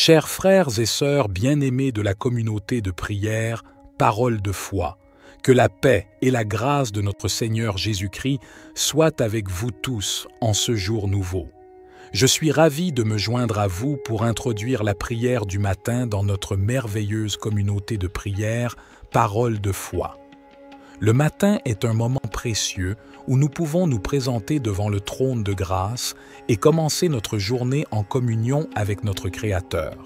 Chers frères et sœurs bien-aimés de la communauté de prière, parole de foi, que la paix et la grâce de notre Seigneur Jésus-Christ soient avec vous tous en ce jour nouveau. Je suis ravi de me joindre à vous pour introduire la prière du matin dans notre merveilleuse communauté de prière, parole de foi. Le matin est un moment précieux où nous pouvons nous présenter devant le trône de grâce et commencer notre journée en communion avec notre Créateur.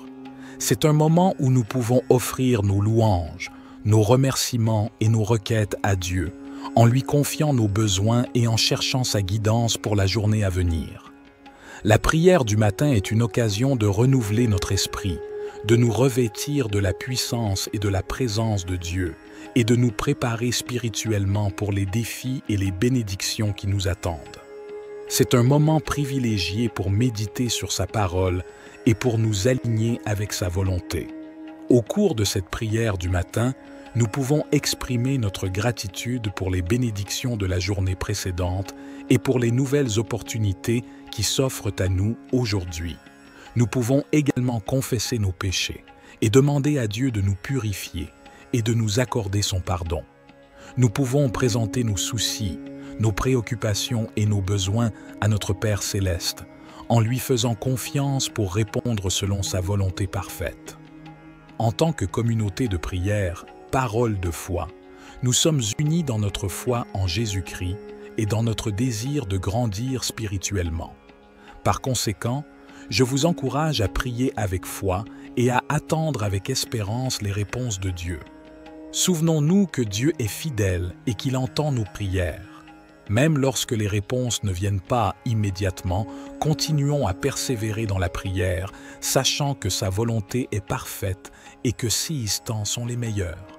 C'est un moment où nous pouvons offrir nos louanges, nos remerciements et nos requêtes à Dieu, en lui confiant nos besoins et en cherchant sa guidance pour la journée à venir. La prière du matin est une occasion de renouveler notre esprit, de nous revêtir de la puissance et de la présence de Dieu, et de nous préparer spirituellement pour les défis et les bénédictions qui nous attendent. C'est un moment privilégié pour méditer sur sa parole et pour nous aligner avec sa volonté. Au cours de cette prière du matin, nous pouvons exprimer notre gratitude pour les bénédictions de la journée précédente et pour les nouvelles opportunités qui s'offrent à nous aujourd'hui. Nous pouvons également confesser nos péchés et demander à Dieu de nous purifier et de nous accorder son pardon. Nous pouvons présenter nos soucis, nos préoccupations et nos besoins à notre Père céleste, en lui faisant confiance pour répondre selon sa volonté parfaite. En tant que communauté de prière, parole de foi, nous sommes unis dans notre foi en Jésus-Christ et dans notre désir de grandir spirituellement. Par conséquent, je vous encourage à prier avec foi et à attendre avec espérance les réponses de Dieu. Souvenons-nous que Dieu est fidèle et qu'il entend nos prières. Même lorsque les réponses ne viennent pas immédiatement, continuons à persévérer dans la prière, sachant que sa volonté est parfaite et que ses temps sont les meilleurs.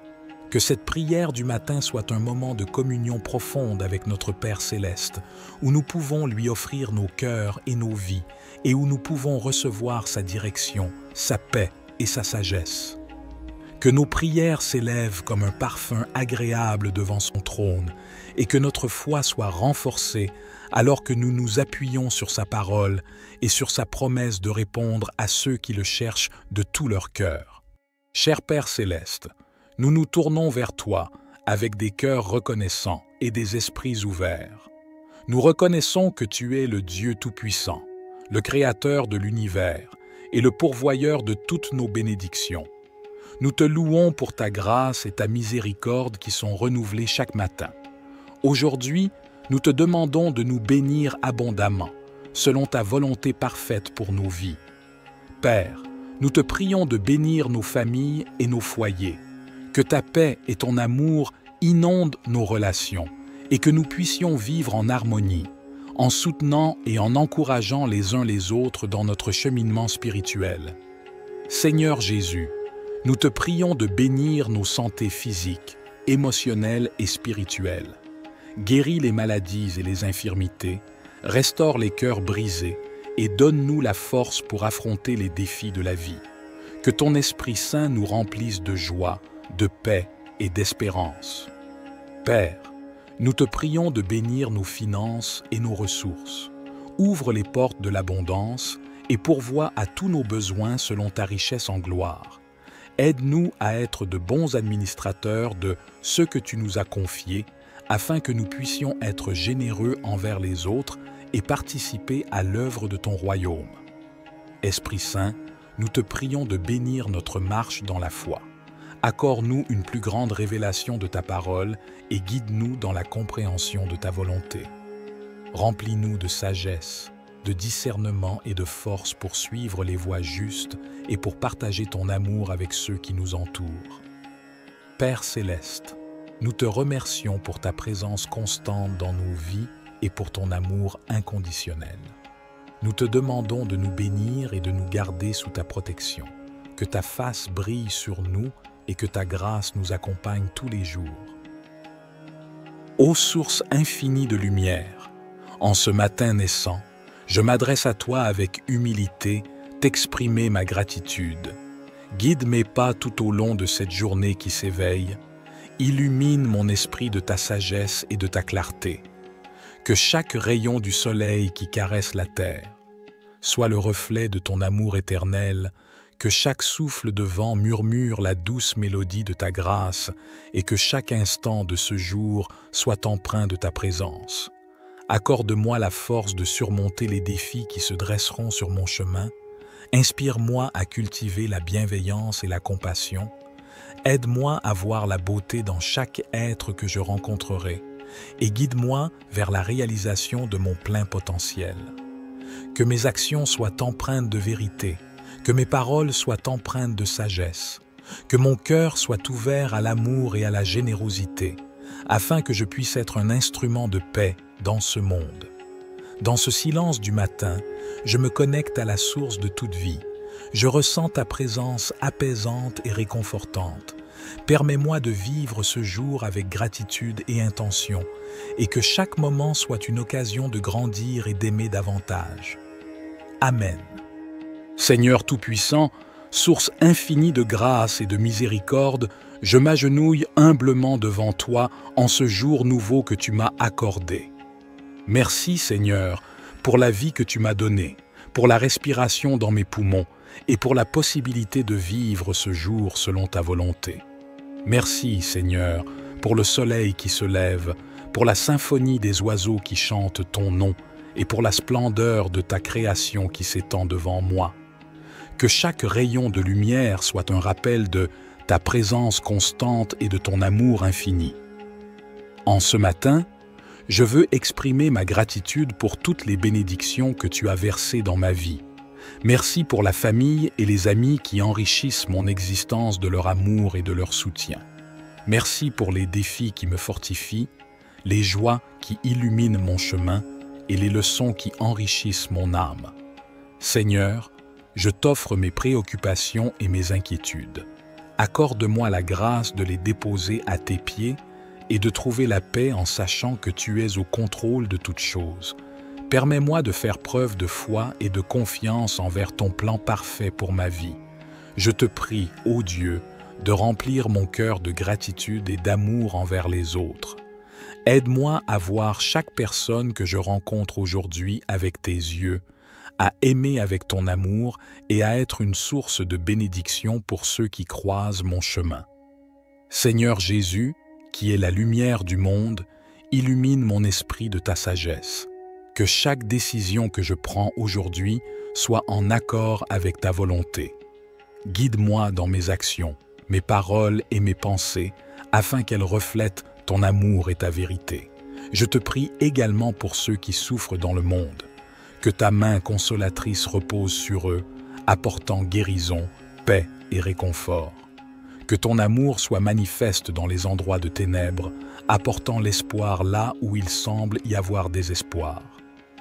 Que cette prière du matin soit un moment de communion profonde avec notre Père céleste, où nous pouvons lui offrir nos cœurs et nos vies, et où nous pouvons recevoir sa direction, sa paix et sa sagesse. Que nos prières s'élèvent comme un parfum agréable devant son trône, et que notre foi soit renforcée alors que nous nous appuyons sur sa parole et sur sa promesse de répondre à ceux qui le cherchent de tout leur cœur. Cher Père céleste, nous nous tournons vers toi avec des cœurs reconnaissants et des esprits ouverts. Nous reconnaissons que tu es le Dieu Tout-Puissant, le Créateur de l'univers et le pourvoyeur de toutes nos bénédictions. Nous te louons pour ta grâce et ta miséricorde qui sont renouvelées chaque matin. Aujourd'hui, nous te demandons de nous bénir abondamment, selon ta volonté parfaite pour nos vies. Père, nous te prions de bénir nos familles et nos foyers, que ta paix et ton amour inondent nos relations et que nous puissions vivre en harmonie, en soutenant et en encourageant les uns les autres dans notre cheminement spirituel. Seigneur Jésus, nous te prions de bénir nos santé physiques, émotionnelles et spirituelles. Guéris les maladies et les infirmités, restaure les cœurs brisés et donne-nous la force pour affronter les défis de la vie. Que ton Esprit Saint nous remplisse de joie, de paix et d'espérance. Père, nous te prions de bénir nos finances et nos ressources. Ouvre les portes de l'abondance et pourvois à tous nos besoins selon ta richesse en gloire. Aide-nous à être de bons administrateurs de ce que tu nous as confié, afin que nous puissions être généreux envers les autres et participer à l'œuvre de ton royaume. Esprit Saint, nous te prions de bénir notre marche dans la foi. Accorde-nous une plus grande révélation de ta parole et guide-nous dans la compréhension de ta volonté. Remplis-nous de sagesse, de discernement et de force pour suivre les voies justes et pour partager ton amour avec ceux qui nous entourent. Père céleste, nous te remercions pour ta présence constante dans nos vies et pour ton amour inconditionnel. Nous te demandons de nous bénir et de nous garder sous ta protection, que ta face brille sur nous et que ta grâce nous accompagne tous les jours. Ô source infinie de lumière, en ce matin naissant, je m'adresse à toi avec humilité, t'exprimer ma gratitude. Guide mes pas tout au long de cette journée qui s'éveille. Illumine mon esprit de ta sagesse et de ta clarté. Que chaque rayon du soleil qui caresse la terre soit le reflet de ton amour éternel, Que chaque souffle de vent murmure la douce mélodie de ta grâce et que chaque instant de ce jour soit empreint de ta présence. Accorde-moi la force de surmonter les défis qui se dresseront sur mon chemin. Inspire-moi à cultiver la bienveillance et la compassion. Aide-moi à voir la beauté dans chaque être que je rencontrerai et guide-moi vers la réalisation de mon plein potentiel. Que mes actions soient empreintes de vérité, que mes paroles soient empreintes de sagesse, que mon cœur soit ouvert à l'amour et à la générosité, afin que je puisse être un instrument de paix dans ce monde. Dans ce silence du matin, je me connecte à la source de toute vie. Je ressens ta présence apaisante et réconfortante. Permets-moi de vivre ce jour avec gratitude et intention, et que chaque moment soit une occasion de grandir et d'aimer davantage. Amen. Seigneur Tout-Puissant, source infinie de grâce et de miséricorde, je m'agenouille humblement devant toi en ce jour nouveau que tu m'as accordé. Merci Seigneur pour la vie que tu m'as donnée, pour la respiration dans mes poumons et pour la possibilité de vivre ce jour selon ta volonté. Merci Seigneur pour le soleil qui se lève, pour la symphonie des oiseaux qui chantent ton nom et pour la splendeur de ta création qui s'étend devant moi. Que chaque rayon de lumière soit un rappel de ta présence constante et de ton amour infini. En ce matin, je veux exprimer ma gratitude pour toutes les bénédictions que tu as versées dans ma vie. Merci pour la famille et les amis qui enrichissent mon existence de leur amour et de leur soutien. Merci pour les défis qui me fortifient, les joies qui illuminent mon chemin et les leçons qui enrichissent mon âme. Seigneur, je t'offre mes préoccupations et mes inquiétudes. Accorde-moi la grâce de les déposer à tes pieds et de trouver la paix en sachant que tu es au contrôle de toutes choses. Permets-moi de faire preuve de foi et de confiance envers ton plan parfait pour ma vie. Je te prie, ô Dieu, de remplir mon cœur de gratitude et d'amour envers les autres. Aide-moi à voir chaque personne que je rencontre aujourd'hui avec tes yeux, à aimer avec ton amour et à être une source de bénédiction pour ceux qui croisent mon chemin. Seigneur Jésus, qui est la lumière du monde, illumine mon esprit de ta sagesse. Que chaque décision que je prends aujourd'hui soit en accord avec ta volonté. Guide-moi dans mes actions, mes paroles et mes pensées, afin qu'elles reflètent ton amour et ta vérité. Je te prie également pour ceux qui souffrent dans le monde. Que ta main consolatrice repose sur eux, apportant guérison, paix et réconfort. Que ton amour soit manifeste dans les endroits de ténèbres, apportant l'espoir là où il semble y avoir désespoir.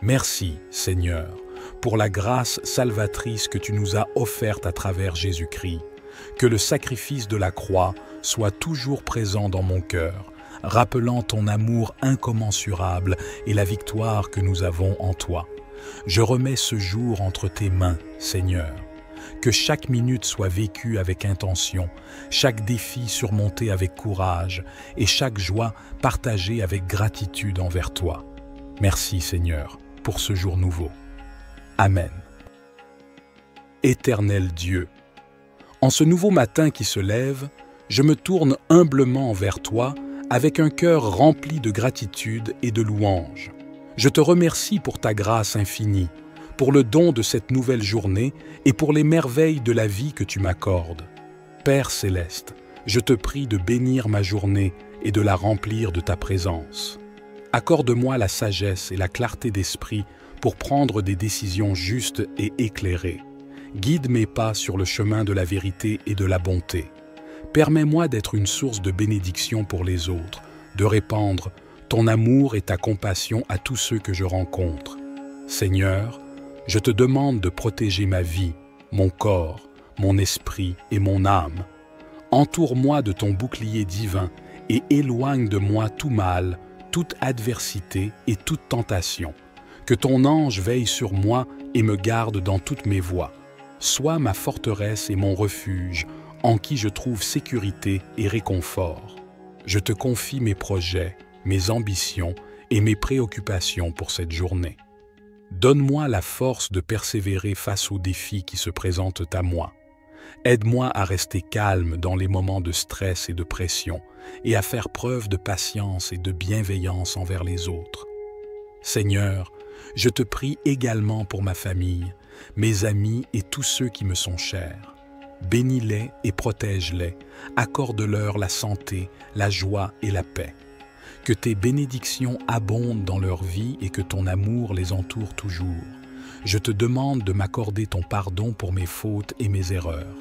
Merci, Seigneur, pour la grâce salvatrice que tu nous as offerte à travers Jésus-Christ. Que le sacrifice de la croix soit toujours présent dans mon cœur, rappelant ton amour incommensurable et la victoire que nous avons en toi. Je remets ce jour entre tes mains, Seigneur. Que chaque minute soit vécue avec intention, chaque défi surmonté avec courage et chaque joie partagée avec gratitude envers toi. Merci, Seigneur, pour ce jour nouveau. Amen. Éternel Dieu, en ce nouveau matin qui se lève, je me tourne humblement vers toi avec un cœur rempli de gratitude et de louange. Je te remercie pour ta grâce infinie, pour le don de cette nouvelle journée et pour les merveilles de la vie que tu m'accordes. Père céleste, je te prie de bénir ma journée et de la remplir de ta présence. Accorde-moi la sagesse et la clarté d'esprit pour prendre des décisions justes et éclairées. Guide mes pas sur le chemin de la vérité et de la bonté. Permets-moi d'être une source de bénédiction pour les autres, de répandre ton amour et ta compassion à tous ceux que je rencontre. Seigneur, je te demande de protéger ma vie, mon corps, mon esprit et mon âme. Entoure-moi de ton bouclier divin et éloigne de moi tout mal, toute adversité et toute tentation. Que ton ange veille sur moi et me garde dans toutes mes voies. Sois ma forteresse et mon refuge, en qui je trouve sécurité et réconfort. Je te confie mes projets, mes ambitions et mes préoccupations pour cette journée. Donne-moi la force de persévérer face aux défis qui se présentent à moi. Aide-moi à rester calme dans les moments de stress et de pression et à faire preuve de patience et de bienveillance envers les autres. Seigneur, je te prie également pour ma famille, mes amis et tous ceux qui me sont chers. Bénis-les et protège-les, accorde-leur la santé, la joie et la paix. Que tes bénédictions abondent dans leur vie et que ton amour les entoure toujours. Je te demande de m'accorder ton pardon pour mes fautes et mes erreurs.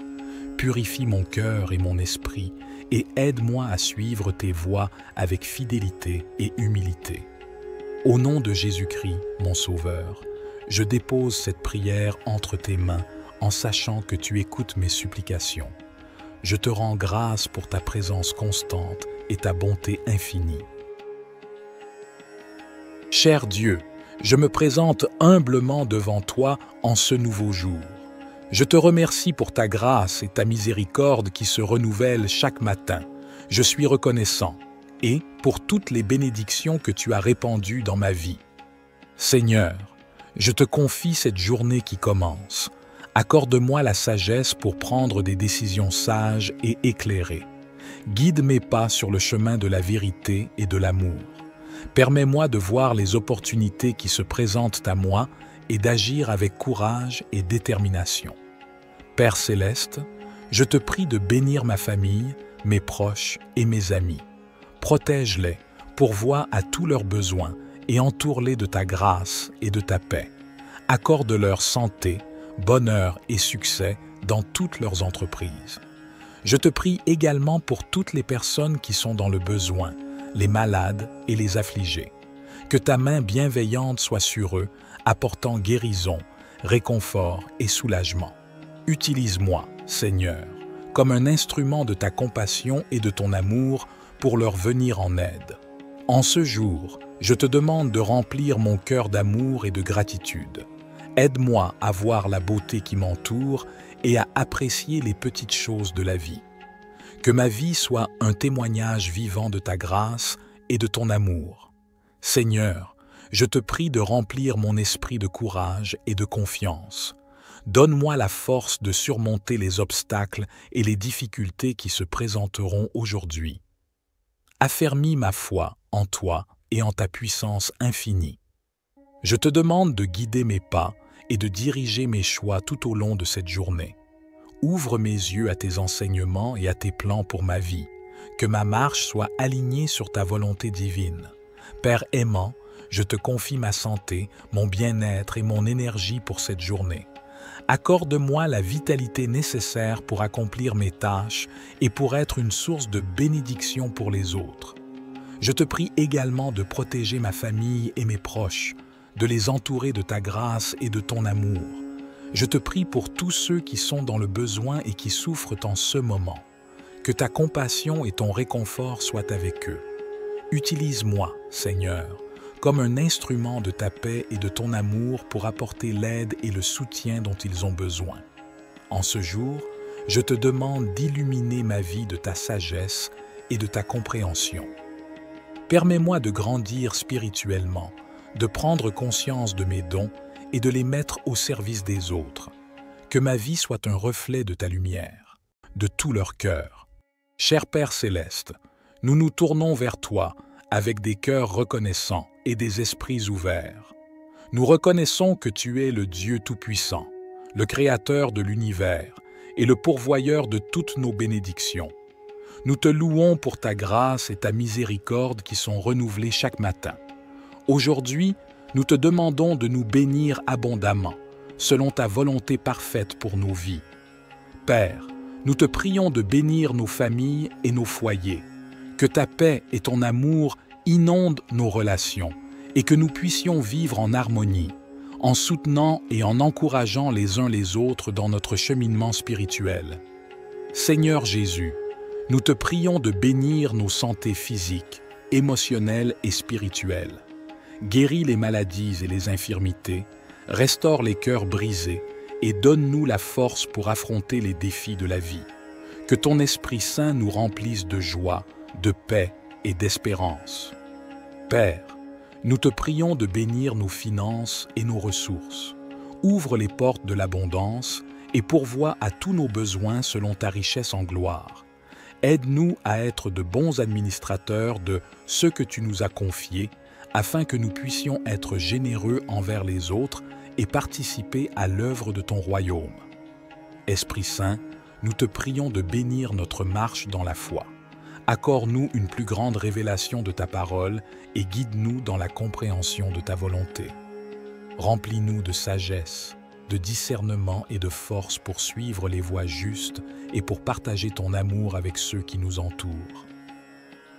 Purifie mon cœur et mon esprit et aide-moi à suivre tes voies avec fidélité et humilité. Au nom de Jésus-Christ, mon Sauveur, je dépose cette prière entre tes mains en sachant que tu écoutes mes supplications. Je te rends grâce pour ta présence constante et ta bonté infinie. Cher Dieu, je me présente humblement devant toi en ce nouveau jour. Je te remercie pour ta grâce et ta miséricorde qui se renouvellent chaque matin. Je suis reconnaissant et pour toutes les bénédictions que tu as répandues dans ma vie. Seigneur, je te confie cette journée qui commence. Accorde-moi la sagesse pour prendre des décisions sages et éclairées. Guide mes pas sur le chemin de la vérité et de l'amour. Permets-moi de voir les opportunités qui se présentent à moi et d'agir avec courage et détermination. Père céleste, je te prie de bénir ma famille, mes proches et mes amis. Protège-les, pourvois à tous leurs besoins et entoure-les de ta grâce et de ta paix. Accorde-leur santé, bonheur et succès dans toutes leurs entreprises. Je te prie également pour toutes les personnes qui sont dans le besoin, les malades et les affligés. Que ta main bienveillante soit sur eux, apportant guérison, réconfort et soulagement. Utilise-moi, Seigneur, comme un instrument de ta compassion et de ton amour pour leur venir en aide. En ce jour, je te demande de remplir mon cœur d'amour et de gratitude. Aide-moi à voir la beauté qui m'entoure et à apprécier les petites choses de la vie. Que ma vie soit un témoignage vivant de ta grâce et de ton amour. Seigneur, je te prie de remplir mon esprit de courage et de confiance. Donne-moi la force de surmonter les obstacles et les difficultés qui se présenteront aujourd'hui. Affermis ma foi en toi et en ta puissance infinie. Je te demande de guider mes pas et de diriger mes choix tout au long de cette journée. Ouvre mes yeux à tes enseignements et à tes plans pour ma vie. Que ma marche soit alignée sur ta volonté divine. Père aimant, je te confie ma santé, mon bien-être et mon énergie pour cette journée. Accorde-moi la vitalité nécessaire pour accomplir mes tâches et pour être une source de bénédiction pour les autres. Je te prie également de protéger ma famille et mes proches, de les entourer de ta grâce et de ton amour. Je te prie pour tous ceux qui sont dans le besoin et qui souffrent en ce moment. Que ta compassion et ton réconfort soient avec eux. Utilise-moi, Seigneur, comme un instrument de ta paix et de ton amour pour apporter l'aide et le soutien dont ils ont besoin. En ce jour, je te demande d'illuminer ma vie de ta sagesse et de ta compréhension. Permets-moi de grandir spirituellement, de prendre conscience de mes dons et de les mettre au service des autres. Que ma vie soit un reflet de ta lumière, de tout leur cœur. Cher Père céleste, nous nous tournons vers toi avec des cœurs reconnaissants et des esprits ouverts. Nous reconnaissons que tu es le Dieu Tout-Puissant, le Créateur de l'univers et le pourvoyeur de toutes nos bénédictions. Nous te louons pour ta grâce et ta miséricorde qui sont renouvelées chaque matin. Aujourd'hui, nous te demandons de nous bénir abondamment, selon ta volonté parfaite pour nos vies. Père, nous te prions de bénir nos familles et nos foyers, que ta paix et ton amour inondent nos relations et que nous puissions vivre en harmonie, en soutenant et en encourageant les uns les autres dans notre cheminement spirituel. Seigneur Jésus, nous te prions de bénir nos santés physiques, émotionnelles et spirituelles. Guéris les maladies et les infirmités, restaure les cœurs brisés et donne-nous la force pour affronter les défis de la vie. Que ton Esprit Saint nous remplisse de joie, de paix et d'espérance. Père, nous te prions de bénir nos finances et nos ressources. Ouvre les portes de l'abondance et pourvois à tous nos besoins selon ta richesse en gloire. Aide-nous à être de bons administrateurs de ce que tu nous as confié, afin que nous puissions être généreux envers les autres et participer à l'œuvre de ton royaume. Esprit Saint, nous te prions de bénir notre marche dans la foi. Accorde-nous une plus grande révélation de ta parole et guide-nous dans la compréhension de ta volonté. Remplis-nous de sagesse, de discernement et de force pour suivre les voies justes et pour partager ton amour avec ceux qui nous entourent.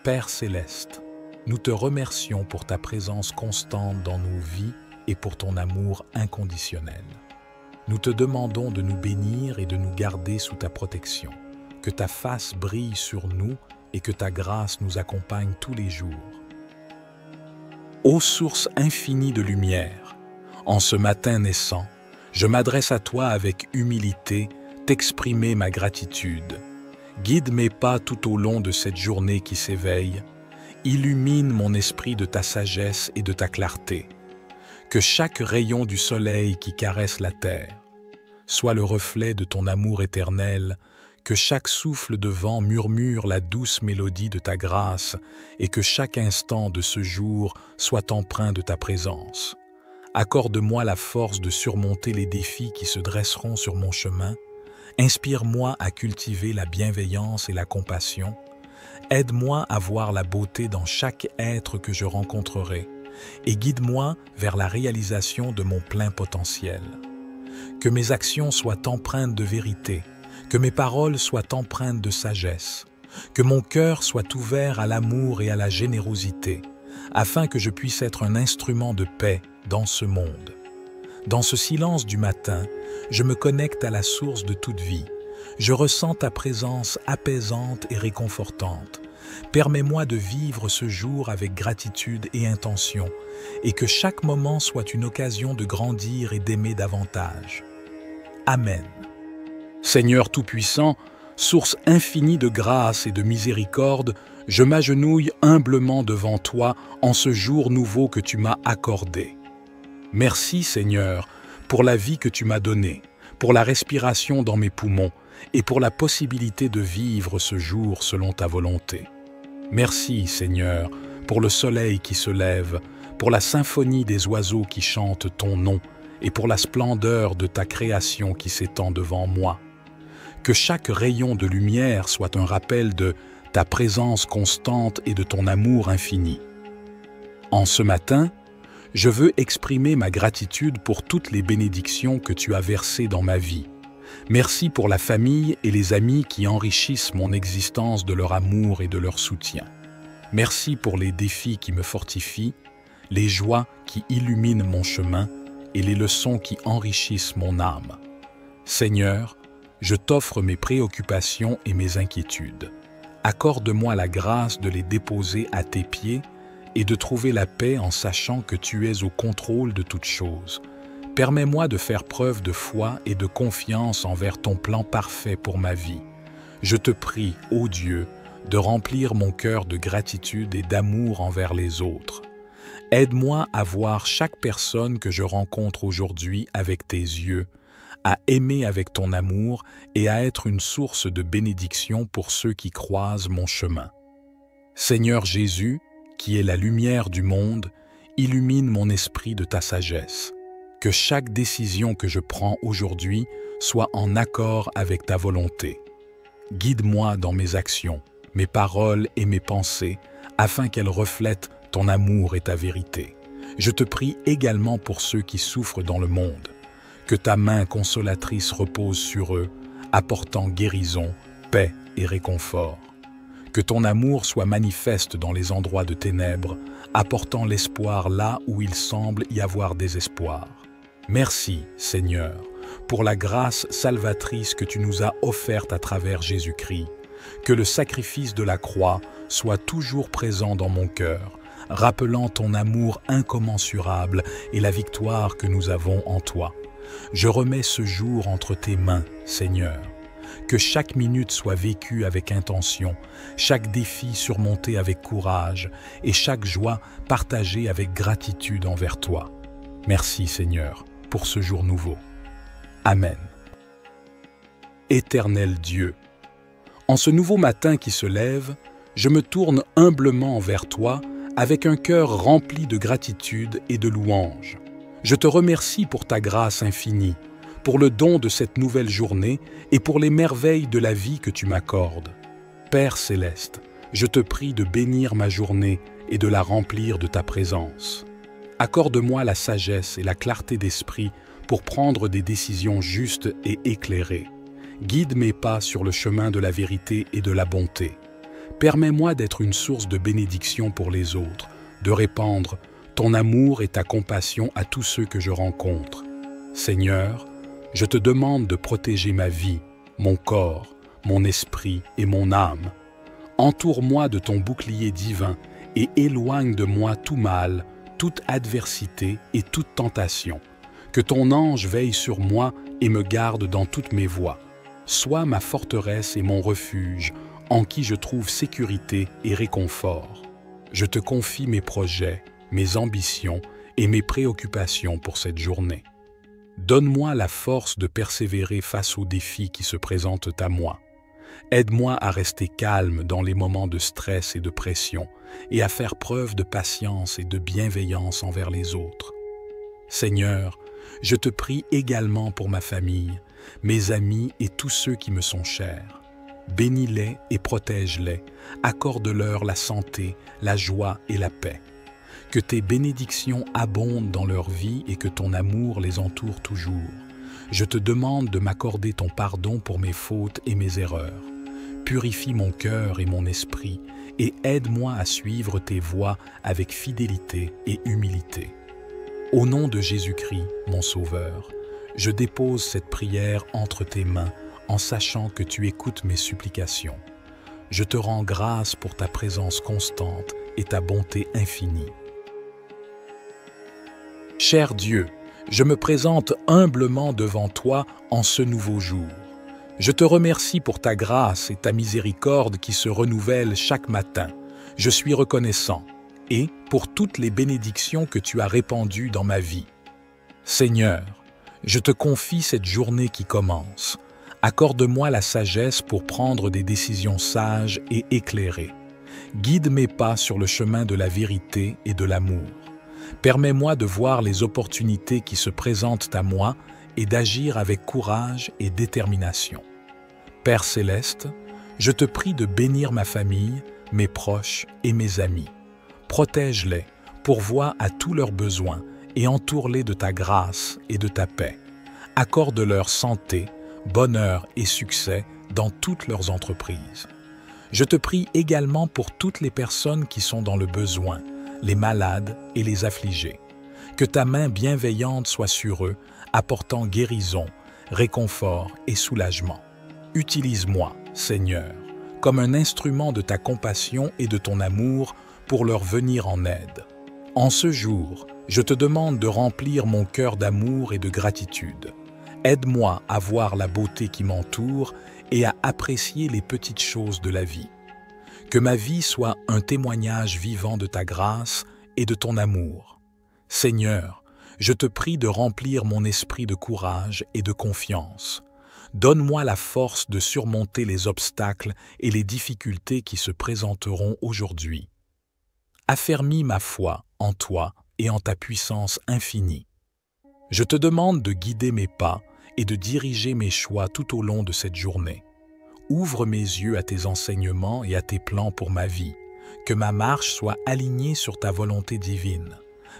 Père céleste, nous te remercions pour ta présence constante dans nos vies et pour ton amour inconditionnel. Nous te demandons de nous bénir et de nous garder sous ta protection, que ta face brille sur nous et que ta grâce nous accompagne tous les jours. Ô source infinie de lumière, en ce matin naissant, je m'adresse à toi avec humilité, t'exprimer ma gratitude. Guide mes pas tout au long de cette journée qui s'éveille. Illumine mon esprit de ta sagesse et de ta clarté. Que chaque rayon du soleil qui caresse la terre soit le reflet de ton amour éternel, que chaque souffle de vent murmure la douce mélodie de ta grâce et que chaque instant de ce jour soit empreint de ta présence. Accorde-moi la force de surmonter les défis qui se dresseront sur mon chemin. Inspire-moi à cultiver la bienveillance et la compassion. Aide-moi à voir la beauté dans chaque être que je rencontrerai et guide-moi vers la réalisation de mon plein potentiel. Que mes actions soient empreintes de vérité, que mes paroles soient empreintes de sagesse, que mon cœur soit ouvert à l'amour et à la générosité, afin que je puisse être un instrument de paix dans ce monde. Dans ce silence du matin, je me connecte à la source de toute vie. Je ressens ta présence apaisante et réconfortante. Permets-moi de vivre ce jour avec gratitude et intention, et que chaque moment soit une occasion de grandir et d'aimer davantage. Amen. Seigneur Tout-Puissant, source infinie de grâce et de miséricorde, je m'agenouille humblement devant toi en ce jour nouveau que tu m'as accordé. Merci Seigneur pour la vie que tu m'as donnée, pour la respiration dans mes poumons et pour la possibilité de vivre ce jour selon ta volonté. Merci Seigneur pour le soleil qui se lève, pour la symphonie des oiseaux qui chantent ton nom et pour la splendeur de ta création qui s'étend devant moi. Que chaque rayon de lumière soit un rappel de ta présence constante et de ton amour infini. En ce matin, je veux exprimer ma gratitude pour toutes les bénédictions que tu as versées dans ma vie. Merci pour la famille et les amis qui enrichissent mon existence de leur amour et de leur soutien. Merci pour les défis qui me fortifient, les joies qui illuminent mon chemin et les leçons qui enrichissent mon âme. Seigneur, je t'offre mes préoccupations et mes inquiétudes. Accorde-moi la grâce de les déposer à tes pieds et de trouver la paix en sachant que tu es au contrôle de toutes choses. Permets-moi de faire preuve de foi et de confiance envers ton plan parfait pour ma vie. Je te prie, ô Dieu, de remplir mon cœur de gratitude et d'amour envers les autres. Aide-moi à voir chaque personne que je rencontre aujourd'hui avec tes yeux, à aimer avec ton amour et à être une source de bénédiction pour ceux qui croisent mon chemin. Seigneur Jésus, qui est la lumière du monde, illumine mon esprit de ta sagesse. Que chaque décision que je prends aujourd'hui soit en accord avec ta volonté. Guide-moi dans mes actions, mes paroles et mes pensées, afin qu'elles reflètent ton amour et ta vérité. Je te prie également pour ceux qui souffrent dans le monde. Que ta main consolatrice repose sur eux, apportant guérison, paix et réconfort. Que ton amour soit manifeste dans les endroits de ténèbres, apportant l'espoir là où il semble y avoir désespoir. Merci, Seigneur, pour la grâce salvatrice que tu nous as offerte à travers Jésus-Christ. Que le sacrifice de la croix soit toujours présent dans mon cœur, rappelant ton amour incommensurable et la victoire que nous avons en toi. Je remets ce jour entre tes mains, Seigneur. Que chaque minute soit vécue avec intention, chaque défi surmonté avec courage et chaque joie partagée avec gratitude envers toi. Merci, Seigneur, pour ce jour nouveau. Amen. Éternel Dieu. En ce nouveau matin qui se lève, je me tourne humblement vers toi avec un cœur rempli de gratitude et de louange. Je te remercie pour ta grâce infinie, pour le don de cette nouvelle journée et pour les merveilles de la vie que tu m'accordes. Père céleste, je te prie de bénir ma journée et de la remplir de ta présence. Accorde-moi la sagesse et la clarté d'esprit pour prendre des décisions justes et éclairées. Guide mes pas sur le chemin de la vérité et de la bonté. Permets-moi d'être une source de bénédiction pour les autres, de répandre ton amour et ta compassion à tous ceux que je rencontre. Seigneur, je te demande de protéger ma vie, mon corps, mon esprit et mon âme. Entoure-moi de ton bouclier divin et éloigne de moi tout mal, toute adversité et toute tentation. Que ton ange veille sur moi et me garde dans toutes mes voies. Sois ma forteresse et mon refuge, en qui je trouve sécurité et réconfort. Je te confie mes projets, mes ambitions et mes préoccupations pour cette journée. Donne-moi la force de persévérer face aux défis qui se présentent à moi. Aide-moi à rester calme dans les moments de stress et de pression et à faire preuve de patience et de bienveillance envers les autres. Seigneur, je te prie également pour ma famille, mes amis et tous ceux qui me sont chers. Bénis-les et protège-les, accorde-leur la santé, la joie et la paix. Que tes bénédictions abondent dans leur vie et que ton amour les entoure toujours. Je te demande de m'accorder ton pardon pour mes fautes et mes erreurs. Purifie mon cœur et mon esprit et aide-moi à suivre tes voies avec fidélité et humilité. Au nom de Jésus-Christ, mon Sauveur, je dépose cette prière entre tes mains en sachant que tu écoutes mes supplications. Je te rends grâce pour ta présence constante et ta bonté infinie. Cher Dieu, je me présente humblement devant toi en ce nouveau jour. Je te remercie pour ta grâce et ta miséricorde qui se renouvellent chaque matin. Je suis reconnaissant et pour toutes les bénédictions que tu as répandues dans ma vie. Seigneur, je te confie cette journée qui commence. Accorde-moi la sagesse pour prendre des décisions sages et éclairées. Guide mes pas sur le chemin de la vérité et de l'amour. Permets-moi de voir les opportunités qui se présentent à moi et d'agir avec courage et détermination. Père céleste, je te prie de bénir ma famille, mes proches et mes amis. Protège-les, pourvois à tous leurs besoins et entoure-les de ta grâce et de ta paix. Accorde-leur santé, bonheur et succès dans toutes leurs entreprises. Je te prie également pour toutes les personnes qui sont dans le besoin, les malades et les affligés. Que ta main bienveillante soit sur eux, apportant guérison, réconfort et soulagement. Utilise-moi, Seigneur, comme un instrument de ta compassion et de ton amour pour leur venir en aide. En ce jour, je te demande de remplir mon cœur d'amour et de gratitude. Aide-moi à voir la beauté qui m'entoure et à apprécier les petites choses de la vie. Que ma vie soit un témoignage vivant de ta grâce et de ton amour. Seigneur, je te prie de remplir mon esprit de courage et de confiance. Donne-moi la force de surmonter les obstacles et les difficultés qui se présenteront aujourd'hui. Affermis ma foi en toi et en ta puissance infinie. Je te demande de guider mes pas et de diriger mes choix tout au long de cette journée. Ouvre mes yeux à tes enseignements et à tes plans pour ma vie. Que ma marche soit alignée sur ta volonté divine.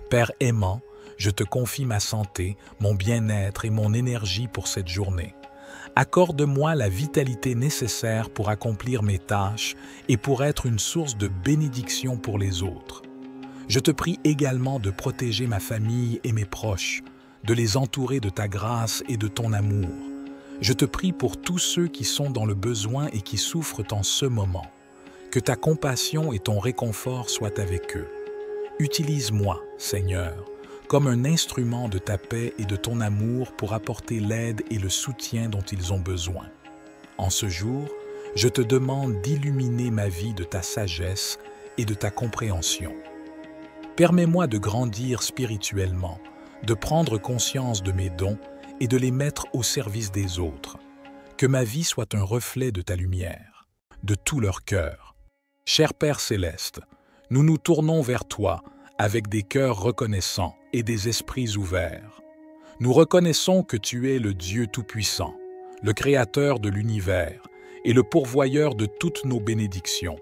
Père aimant, je te confie ma santé, mon bien-être et mon énergie pour cette journée. Accorde-moi la vitalité nécessaire pour accomplir mes tâches et pour être une source de bénédiction pour les autres. Je te prie également de protéger ma famille et mes proches, de les entourer de ta grâce et de ton amour. Je te prie pour tous ceux qui sont dans le besoin et qui souffrent en ce moment. Que ta compassion et ton réconfort soient avec eux. Utilise-moi, Seigneur, comme un instrument de ta paix et de ton amour pour apporter l'aide et le soutien dont ils ont besoin. En ce jour, je te demande d'illuminer ma vie de ta sagesse et de ta compréhension. Permets-moi de grandir spirituellement, de prendre conscience de mes dons et de les mettre au service des autres. Que ma vie soit un reflet de ta lumière, de tout leur cœur. Cher Père céleste, nous nous tournons vers toi avec des cœurs reconnaissants et des esprits ouverts. Nous reconnaissons que tu es le Dieu Tout-Puissant, le Créateur de l'univers et le pourvoyeur de toutes nos bénédictions.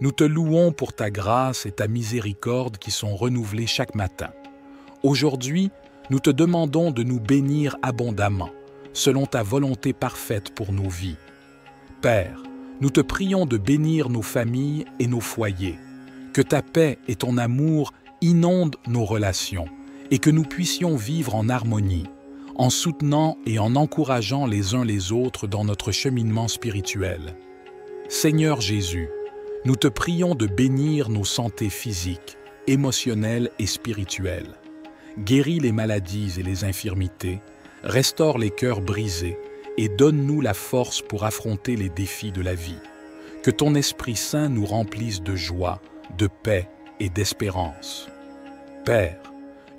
Nous te louons pour ta grâce et ta miséricorde qui sont renouvelées chaque matin. Aujourd'hui, nous te demandons de nous bénir abondamment, selon ta volonté parfaite pour nos vies. Père, nous te prions de bénir nos familles et nos foyers, que ta paix et ton amour inondent nos relations et que nous puissions vivre en harmonie, en soutenant et en encourageant les uns les autres dans notre cheminement spirituel. Seigneur Jésus, nous te prions de bénir nos santé physiques, émotionnelles et spirituelles. Guéris les maladies et les infirmités, restaure les cœurs brisés et donne-nous la force pour affronter les défis de la vie. Que ton Esprit Saint nous remplisse de joie, de paix et d'espérance. Père,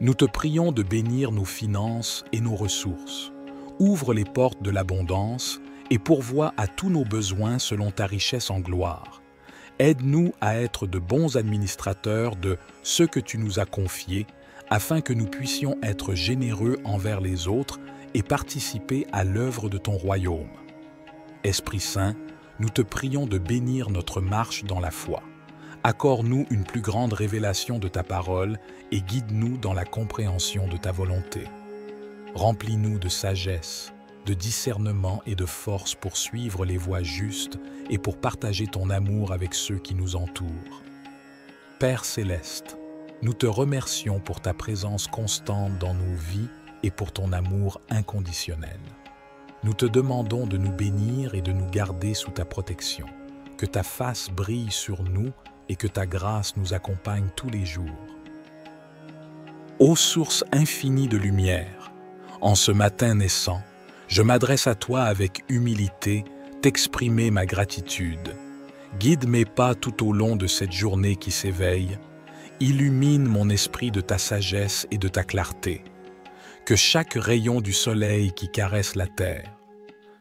nous te prions de bénir nos finances et nos ressources. Ouvre les portes de l'abondance et pourvois à tous nos besoins selon ta richesse en gloire. Aide-nous à être de bons administrateurs de ce que tu nous as confié, afin que nous puissions être généreux envers les autres et participer à l'œuvre de ton royaume. Esprit Saint, nous te prions de bénir notre marche dans la foi. Accorde-nous une plus grande révélation de ta parole et guide-nous dans la compréhension de ta volonté. Remplis-nous de sagesse, de discernement et de force pour suivre les voies justes et pour partager ton amour avec ceux qui nous entourent. Père céleste, nous te remercions pour ta présence constante dans nos vies et pour ton amour inconditionnel. Nous te demandons de nous bénir et de nous garder sous ta protection, que ta face brille sur nous et que ta grâce nous accompagne tous les jours. Ô source infinie de lumière, en ce matin naissant, je m'adresse à toi avec humilité, t'exprimer ma gratitude. Guide mes pas tout au long de cette journée qui s'éveille. Illumine mon esprit de ta sagesse et de ta clarté. Que chaque rayon du soleil qui caresse la terre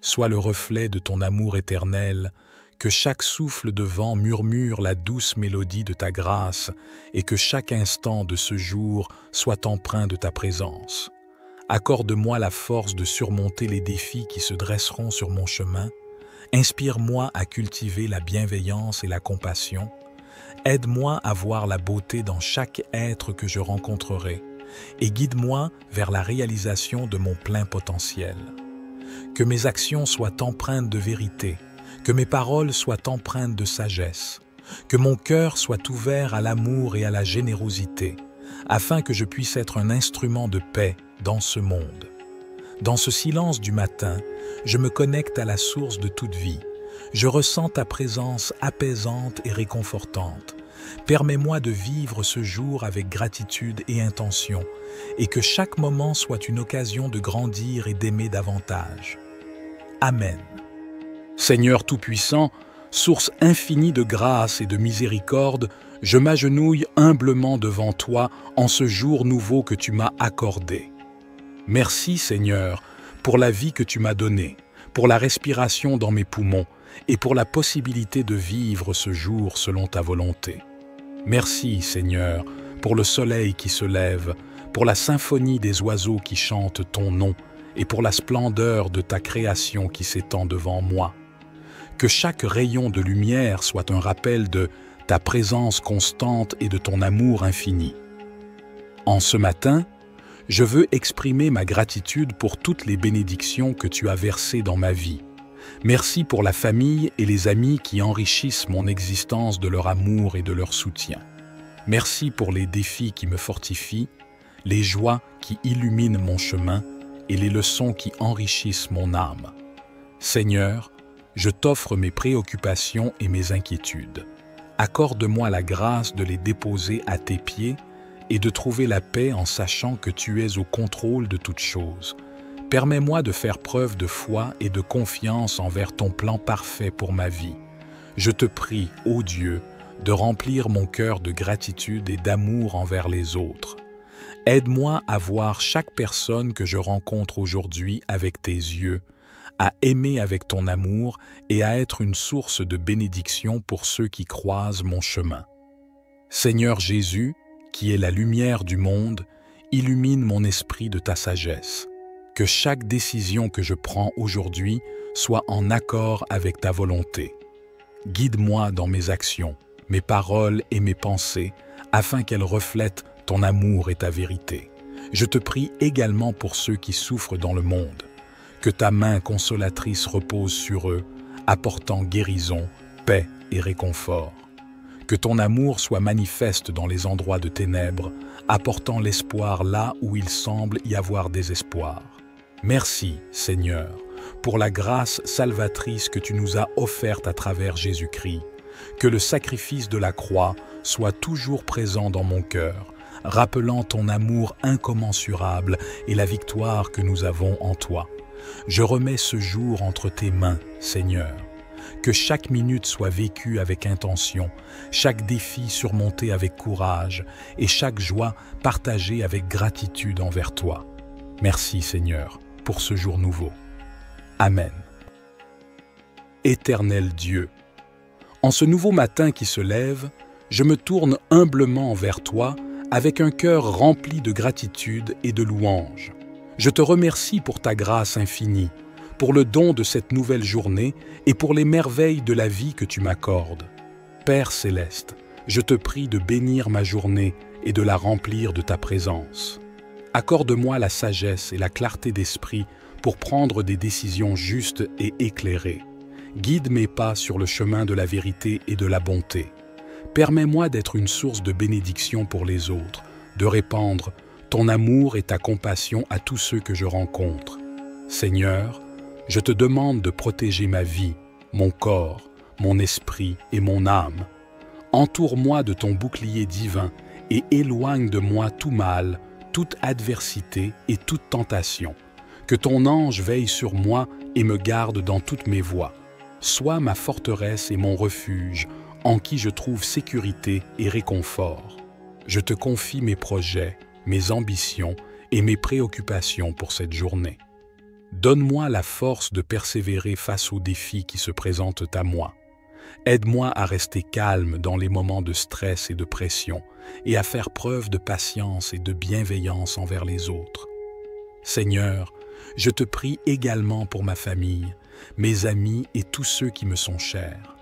soit le reflet de ton amour éternel, que chaque souffle de vent murmure la douce mélodie de ta grâce et que chaque instant de ce jour soit empreint de ta présence. Accorde-moi la force de surmonter les défis qui se dresseront sur mon chemin. Inspire-moi à cultiver la bienveillance et la compassion. Aide-moi à voir la beauté dans chaque être que je rencontrerai et guide-moi vers la réalisation de mon plein potentiel. Que mes actions soient empreintes de vérité, que mes paroles soient empreintes de sagesse, que mon cœur soit ouvert à l'amour et à la générosité, afin que je puisse être un instrument de paix dans ce monde. Dans ce silence du matin, je me connecte à la source de toute vie. Je ressens ta présence apaisante et réconfortante. Permets-moi de vivre ce jour avec gratitude et intention, et que chaque moment soit une occasion de grandir et d'aimer davantage. Amen. Seigneur Tout-Puissant, source infinie de grâce et de miséricorde, je m'agenouille humblement devant toi en ce jour nouveau que tu m'as accordé. Merci Seigneur pour la vie que tu m'as donnée, pour la respiration dans mes poumons et pour la possibilité de vivre ce jour selon ta volonté. Merci Seigneur pour le soleil qui se lève, pour la symphonie des oiseaux qui chantent ton nom et pour la splendeur de ta création qui s'étend devant moi. Que chaque rayon de lumière soit un rappel de ta présence constante et de ton amour infini. En ce matin, je veux exprimer ma gratitude pour toutes les bénédictions que tu as versées dans ma vie. Merci pour la famille et les amis qui enrichissent mon existence de leur amour et de leur soutien. Merci pour les défis qui me fortifient, les joies qui illuminent mon chemin et les leçons qui enrichissent mon âme. Seigneur, je t'offre mes préoccupations et mes inquiétudes. Accorde-moi la grâce de les déposer à tes pieds et de trouver la paix en sachant que tu es au contrôle de toutes choses. Permets-moi de faire preuve de foi et de confiance envers ton plan parfait pour ma vie. Je te prie, ô Dieu, de remplir mon cœur de gratitude et d'amour envers les autres. Aide-moi à voir chaque personne que je rencontre aujourd'hui avec tes yeux, à aimer avec ton amour et à être une source de bénédiction pour ceux qui croisent mon chemin. Seigneur Jésus, qui est la lumière du monde, illumine mon esprit de ta sagesse. Que chaque décision que je prends aujourd'hui soit en accord avec ta volonté. Guide-moi dans mes actions, mes paroles et mes pensées, afin qu'elles reflètent ton amour et ta vérité. Je te prie également pour ceux qui souffrent dans le monde. Que ta main consolatrice repose sur eux, apportant guérison, paix et réconfort. Que ton amour soit manifeste dans les endroits de ténèbres, apportant l'espoir là où il semble y avoir désespoir. Merci, Seigneur, pour la grâce salvatrice que tu nous as offerte à travers Jésus-Christ. Que le sacrifice de la croix soit toujours présent dans mon cœur, rappelant ton amour incommensurable et la victoire que nous avons en toi. Je remets ce jour entre tes mains, Seigneur. Que chaque minute soit vécue avec intention, chaque défi surmonté avec courage et chaque joie partagée avec gratitude envers toi. Merci, Seigneur, pour ce jour nouveau. Amen. Éternel Dieu, en ce nouveau matin qui se lève, je me tourne humblement vers toi avec un cœur rempli de gratitude et de louange. Je te remercie pour ta grâce infinie, pour le don de cette nouvelle journée et pour les merveilles de la vie que tu m'accordes. Père céleste, je te prie de bénir ma journée et de la remplir de ta présence. Accorde-moi la sagesse et la clarté d'esprit pour prendre des décisions justes et éclairées. Guide mes pas sur le chemin de la vérité et de la bonté. Permets-moi d'être une source de bénédiction pour les autres, de répandre ton amour et ta compassion à tous ceux que je rencontre. Seigneur, je te demande de protéger ma vie, mon corps, mon esprit et mon âme. Entoure-moi de ton bouclier divin et éloigne de moi tout mal, toute adversité et toute tentation. Que ton ange veille sur moi et me garde dans toutes mes voies. Sois ma forteresse et mon refuge, en qui je trouve sécurité et réconfort. Je te confie mes projets, mes ambitions et mes préoccupations pour cette journée. Donne-moi la force de persévérer face aux défis qui se présentent à moi. Aide-moi à rester calme dans les moments de stress et de pression et à faire preuve de patience et de bienveillance envers les autres. Seigneur, je te prie également pour ma famille, mes amis et tous ceux qui me sont chers.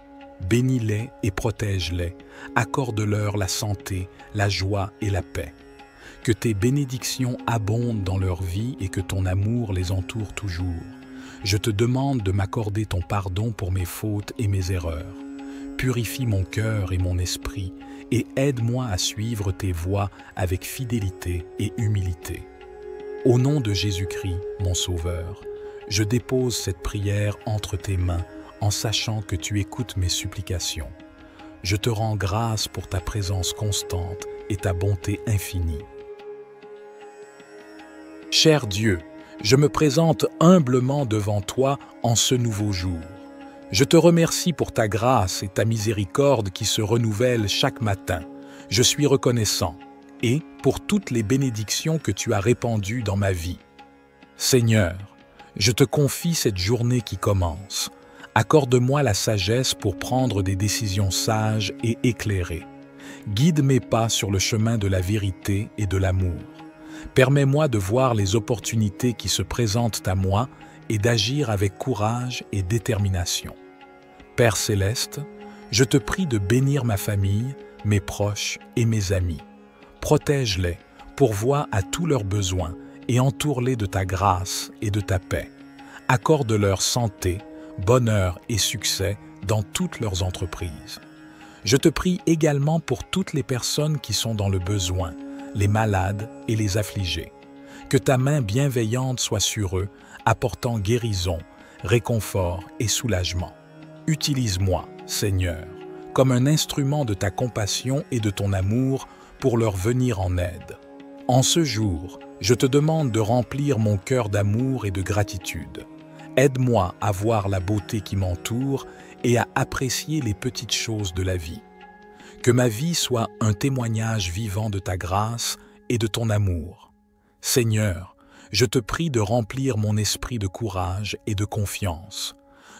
Bénis-les et protège-les, accorde-leur la santé, la joie et la paix. Que tes bénédictions abondent dans leur vie et que ton amour les entoure toujours. Je te demande de m'accorder ton pardon pour mes fautes et mes erreurs. Purifie mon cœur et mon esprit et aide-moi à suivre tes voies avec fidélité et humilité. Au nom de Jésus-Christ, mon Sauveur, je dépose cette prière entre tes mains en sachant que tu écoutes mes supplications. Je te rends grâce pour ta présence constante et ta bonté infinie. Cher Dieu, je me présente humblement devant toi en ce nouveau jour. Je te remercie pour ta grâce et ta miséricorde qui se renouvellent chaque matin. Je suis reconnaissant et pour toutes les bénédictions que tu as répandues dans ma vie. Seigneur, je te confie cette journée qui commence. Accorde-moi la sagesse pour prendre des décisions sages et éclairées. Guide mes pas sur le chemin de la vérité et de l'amour. Permets-moi de voir les opportunités qui se présentent à moi et d'agir avec courage et détermination. Père céleste, je te prie de bénir ma famille, mes proches et mes amis. Protège-les, pourvois à tous leurs besoins et entoure-les de ta grâce et de ta paix. Accorde-leur santé, bonheur et succès dans toutes leurs entreprises. Je te prie également pour toutes les personnes qui sont dans le besoin, les malades et les affligés. Que ta main bienveillante soit sur eux, apportant guérison, réconfort et soulagement. Utilise-moi, Seigneur, comme un instrument de ta compassion et de ton amour pour leur venir en aide. En ce jour, je te demande de remplir mon cœur d'amour et de gratitude. Aide-moi à voir la beauté qui m'entoure et à apprécier les petites choses de la vie. Que ma vie soit un témoignage vivant de ta grâce et de ton amour. Seigneur, Je te prie de remplir mon esprit de courage et de confiance.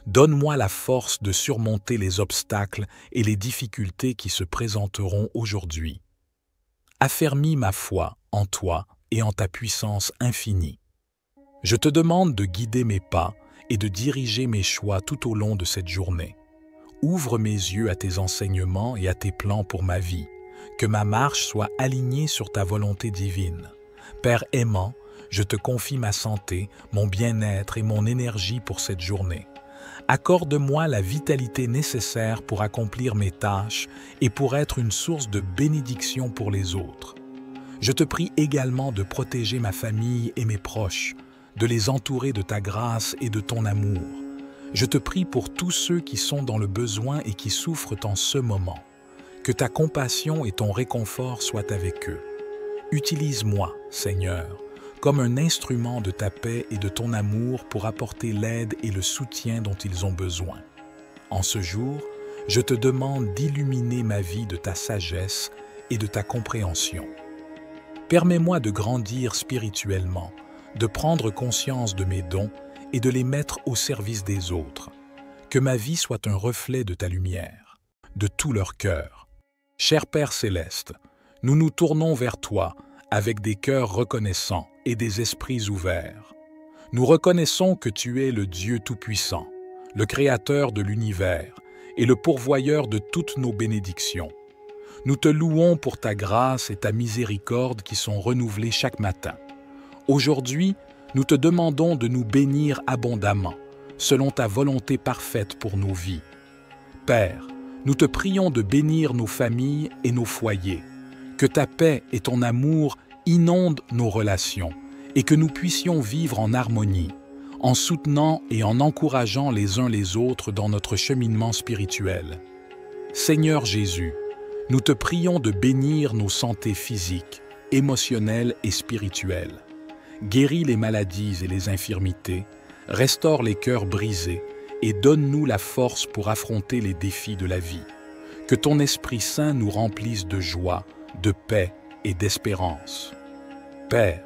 Donne-moi la force de surmonter les obstacles et les difficultés qui se présenteront aujourd'hui. Affermis ma foi en toi et en ta puissance infinie. Je te demande de guider mes pas et de diriger mes choix tout au long de cette journée. Ouvre mes yeux à tes enseignements et à tes plans pour ma vie. Que ma marche soit alignée sur ta volonté divine. Père aimant, je te confie ma santé, mon bien-être et mon énergie pour cette journée. Accorde-moi la vitalité nécessaire pour accomplir mes tâches et pour être une source de bénédiction pour les autres. Je te prie également de protéger ma famille et mes proches, de les entourer de ta grâce et de ton amour. Je te prie pour tous ceux qui sont dans le besoin et qui souffrent en ce moment. Que ta compassion et ton réconfort soient avec eux. Utilise-moi, Seigneur, comme un instrument de ta paix et de ton amour pour apporter l'aide et le soutien dont ils ont besoin. En ce jour, je te demande d'illuminer ma vie de ta sagesse et de ta compréhension. Permets-moi de grandir spirituellement, de prendre conscience de mes dons et de les mettre au service des autres. Que ma vie soit un reflet de ta lumière, de tout leur cœur. Cher Père Céleste, nous nous tournons vers toi avec des cœurs reconnaissants et des esprits ouverts. Nous reconnaissons que tu es le Dieu Tout-Puissant, le Créateur de l'univers et le pourvoyeur de toutes nos bénédictions. Nous te louons pour ta grâce et ta miséricorde qui sont renouvelées chaque matin. Aujourd'hui, nous te demandons de nous bénir abondamment, selon ta volonté parfaite pour nos vies. Père, nous te prions de bénir nos familles et nos foyers, que ta paix et ton amour inondent nos relations et que nous puissions vivre en harmonie, en soutenant et en encourageant les uns les autres dans notre cheminement spirituel. Seigneur Jésus, nous te prions de bénir nos santé physiques, émotionnelles et spirituelles. Guéris les maladies et les infirmités, restaure les cœurs brisés et donne-nous la force pour affronter les défis de la vie. Que ton Esprit Saint nous remplisse de joie, de paix et d'espérance. Père,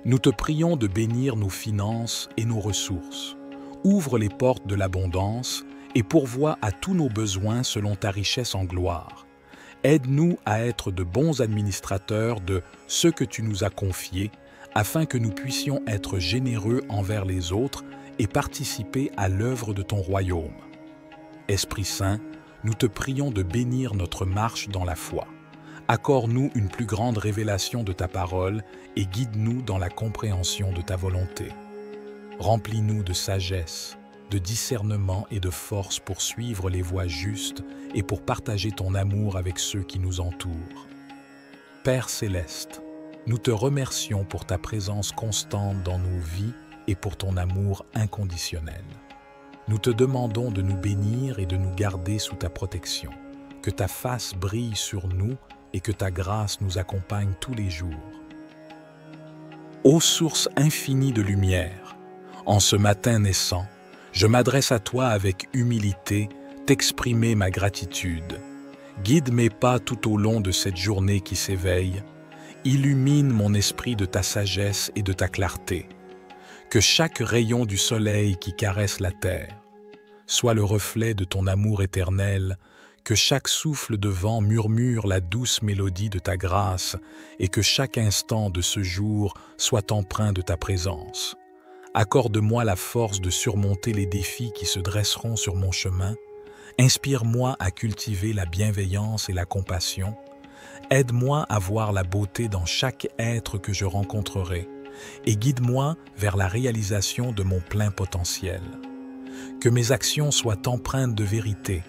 nous te prions de bénir nos finances et nos ressources. Ouvre les portes de l'abondance et pourvois à tous nos besoins selon ta richesse en gloire. Aide-nous à être de bons administrateurs de ce que tu nous as confié, afin que nous puissions être généreux envers les autres et participer à l'œuvre de ton royaume. Esprit Saint, nous te prions de bénir notre marche dans la foi. Accorde-nous une plus grande révélation de ta parole et guide-nous dans la compréhension de ta volonté. Remplis-nous de sagesse, de discernement et de force pour suivre les voies justes et pour partager ton amour avec ceux qui nous entourent. Père Céleste, nous te remercions pour ta présence constante dans nos vies et pour ton amour inconditionnel. Nous te demandons de nous bénir et de nous garder sous ta protection. Que ta face brille sur nous et que ta grâce nous accompagne tous les jours. Ô source infinie de lumière, en ce matin naissant, je m'adresse à toi avec humilité, t'exprimer ma gratitude. Guide mes pas tout au long de cette journée qui s'éveille. Illumine mon esprit de ta sagesse et de ta clarté. Que chaque rayon du soleil qui caresse la terre soit le reflet de ton amour éternel, que chaque souffle de vent murmure la douce mélodie de ta grâce et que chaque instant de ce jour soit empreint de ta présence. Accorde-moi la force de surmonter les défis qui se dresseront sur mon chemin. Inspire-moi à cultiver la bienveillance et la compassion. Aide-moi à voir la beauté dans chaque être que je rencontrerai et guide-moi vers la réalisation de mon plein potentiel. Que mes actions soient empreintes de vérité,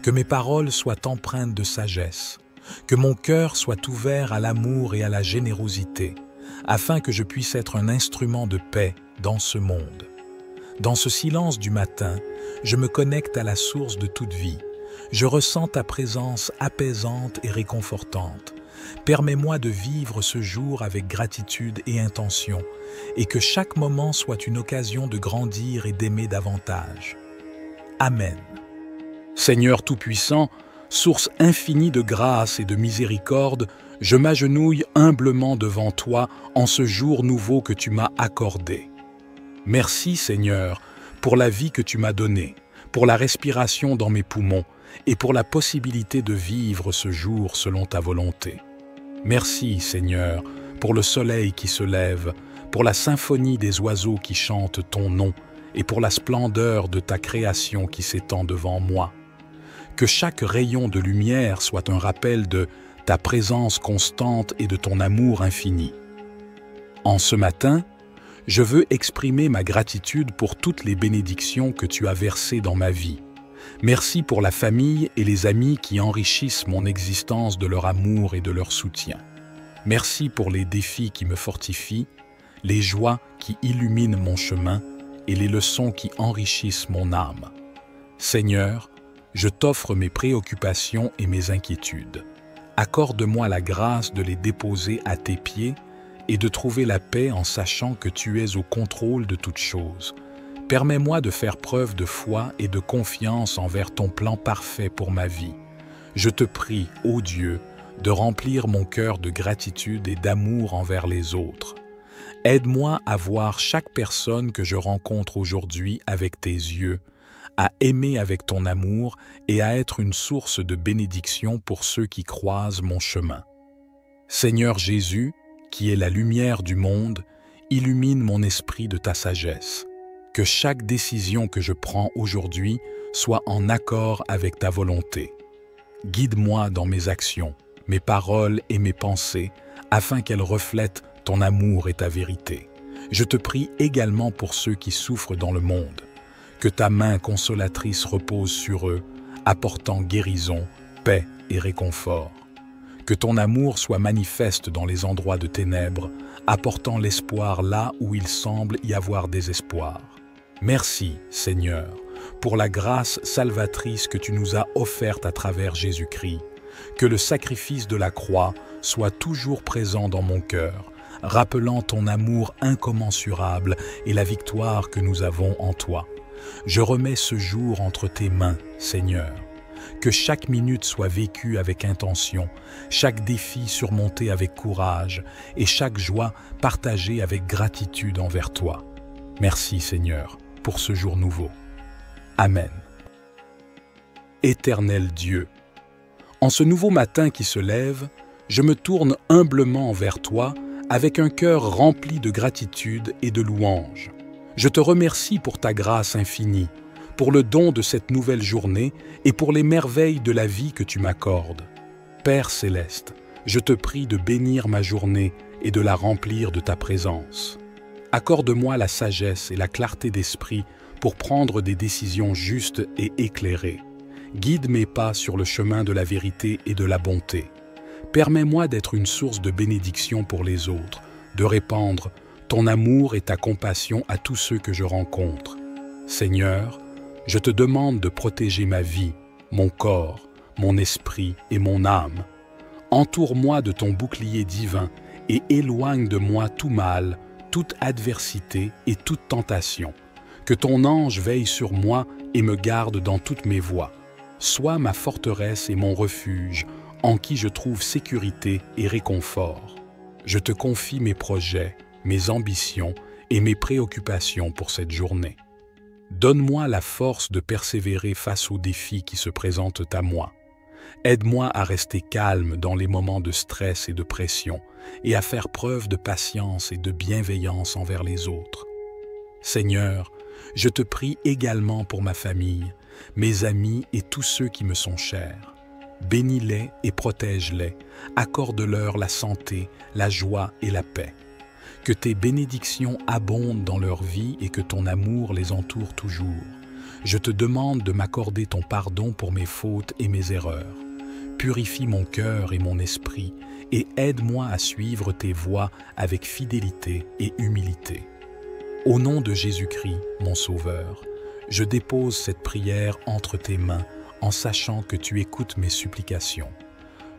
que mes paroles soient empreintes de sagesse, que mon cœur soit ouvert à l'amour et à la générosité, afin que je puisse être un instrument de paix dans ce monde. Dans ce silence du matin, je me connecte à la source de toute vie. Je ressens ta présence apaisante et réconfortante. Permets-moi de vivre ce jour avec gratitude et intention, et que chaque moment soit une occasion de grandir et d'aimer davantage. Amen. Seigneur Tout-Puissant, source infinie de grâce et de miséricorde, Je m'agenouille humblement devant toi en ce jour nouveau que tu m'as accordé. Merci Seigneur pour la vie que tu m'as donnée, pour la respiration dans mes poumons et pour la possibilité de vivre ce jour selon ta volonté. Merci Seigneur pour le soleil qui se lève, pour la symphonie des oiseaux qui chantent ton nom et pour la splendeur de ta création qui s'étend devant moi. Que chaque rayon de lumière soit un rappel de ta présence constante et de ton amour infini. En ce matin, je veux exprimer ma gratitude pour toutes les bénédictions que tu as versées dans ma vie. Merci pour la famille et les amis qui enrichissent mon existence de leur amour et de leur soutien. Merci pour les défis qui me fortifient, les joies qui illuminent mon chemin et les leçons qui enrichissent mon âme. Seigneur, je t'offre mes préoccupations et mes inquiétudes. Accorde-moi la grâce de les déposer à tes pieds et de trouver la paix en sachant que tu es au contrôle de toutes choses. Permets-moi de faire preuve de foi et de confiance envers ton plan parfait pour ma vie. Je te prie, ô Dieu, de remplir mon cœur de gratitude et d'amour envers les autres. Aide-moi à voir chaque personne que je rencontre aujourd'hui avec tes yeux, à aimer avec ton amour et à être une source de bénédiction pour ceux qui croisent mon chemin. Seigneur Jésus, qui est la lumière du monde, illumine mon esprit de ta sagesse. Que chaque décision que je prends aujourd'hui soit en accord avec ta volonté. Guide-moi dans mes actions, mes paroles et mes pensées, afin qu'elles reflètent ton amour et ta vérité. Je te prie également pour ceux qui souffrent dans le monde. Que ta main consolatrice repose sur eux, apportant guérison, paix et réconfort. Que ton amour soit manifeste dans les endroits de ténèbres, apportant l'espoir là où il semble y avoir désespoir. Merci, Seigneur, pour la grâce salvatrice que tu nous as offerte à travers Jésus-Christ. Que le sacrifice de la croix soit toujours présent dans mon cœur, rappelant ton amour incommensurable et la victoire que nous avons en toi. Je remets ce jour entre tes mains, Seigneur. Que chaque minute soit vécue avec intention, chaque défi surmonté avec courage et chaque joie partagée avec gratitude envers toi. Merci, Seigneur, pour ce jour nouveau. Amen. Éternel Dieu, en ce nouveau matin qui se lève, je me tourne humblement vers toi avec un cœur rempli de gratitude et de louange. Je te remercie pour ta grâce infinie, pour le don de cette nouvelle journée et pour les merveilles de la vie que tu m'accordes. Père céleste, je te prie de bénir ma journée et de la remplir de ta présence. Accorde-moi la sagesse et la clarté d'esprit pour prendre des décisions justes et éclairées. Guide mes pas sur le chemin de la vérité et de la bonté. Permets-moi d'être une source de bénédiction pour les autres, de répandre ton amour et ta compassion à tous ceux que je rencontre. Seigneur, je te demande de protéger ma vie, mon corps, mon esprit et mon âme. Entoure-moi de ton bouclier divin et éloigne de moi tout mal, toute adversité et toute tentation. Que ton ange veille sur moi et me garde dans toutes mes voies. Sois ma forteresse et mon refuge, en qui je trouve sécurité et réconfort. Je te confie mes projets, mes ambitions et mes préoccupations pour cette journée. Donne-moi la force de persévérer face aux défis qui se présentent à moi. Aide-moi à rester calme dans les moments de stress et de pression et à faire preuve de patience et de bienveillance envers les autres. Seigneur, je te prie également pour ma famille, mes amis et tous ceux qui me sont chers. Bénis-les et protège-les, accorde-leur la santé, la joie et la paix. Que tes bénédictions abondent dans leur vie et que ton amour les entoure toujours. Je te demande de m'accorder ton pardon pour mes fautes et mes erreurs. Purifie mon cœur et mon esprit et aide-moi à suivre tes voies avec fidélité et humilité. Au nom de Jésus-Christ, mon Sauveur, je dépose cette prière entre tes mains en sachant que tu écoutes mes supplications.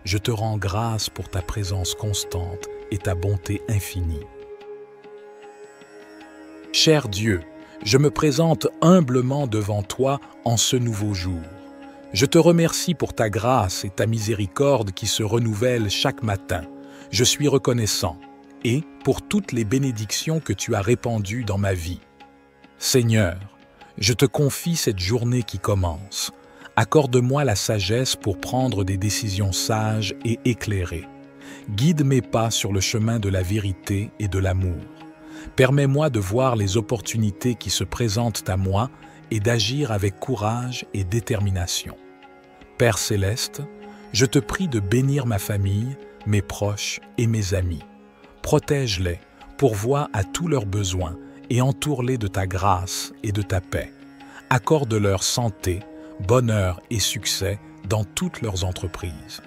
Je te rends grâce pour ta présence constante et ta bonté infinie. Cher Dieu, je me présente humblement devant toi en ce nouveau jour. Je te remercie pour ta grâce et ta miséricorde qui se renouvellent chaque matin. Je suis reconnaissant et pour toutes les bénédictions que tu as répandues dans ma vie. Seigneur, je te confie cette journée qui commence. Accorde-moi la sagesse pour prendre des décisions sages et éclairées. Guide mes pas sur le chemin de la vérité et de l'amour. Permets-moi de voir les opportunités qui se présentent à moi et d'agir avec courage et détermination. Père céleste, je te prie de bénir ma famille, mes proches et mes amis. Protège-les, pourvois à tous leurs besoins et entoure-les de ta grâce et de ta paix. Accorde-leur santé, bonheur et succès dans toutes leurs entreprises.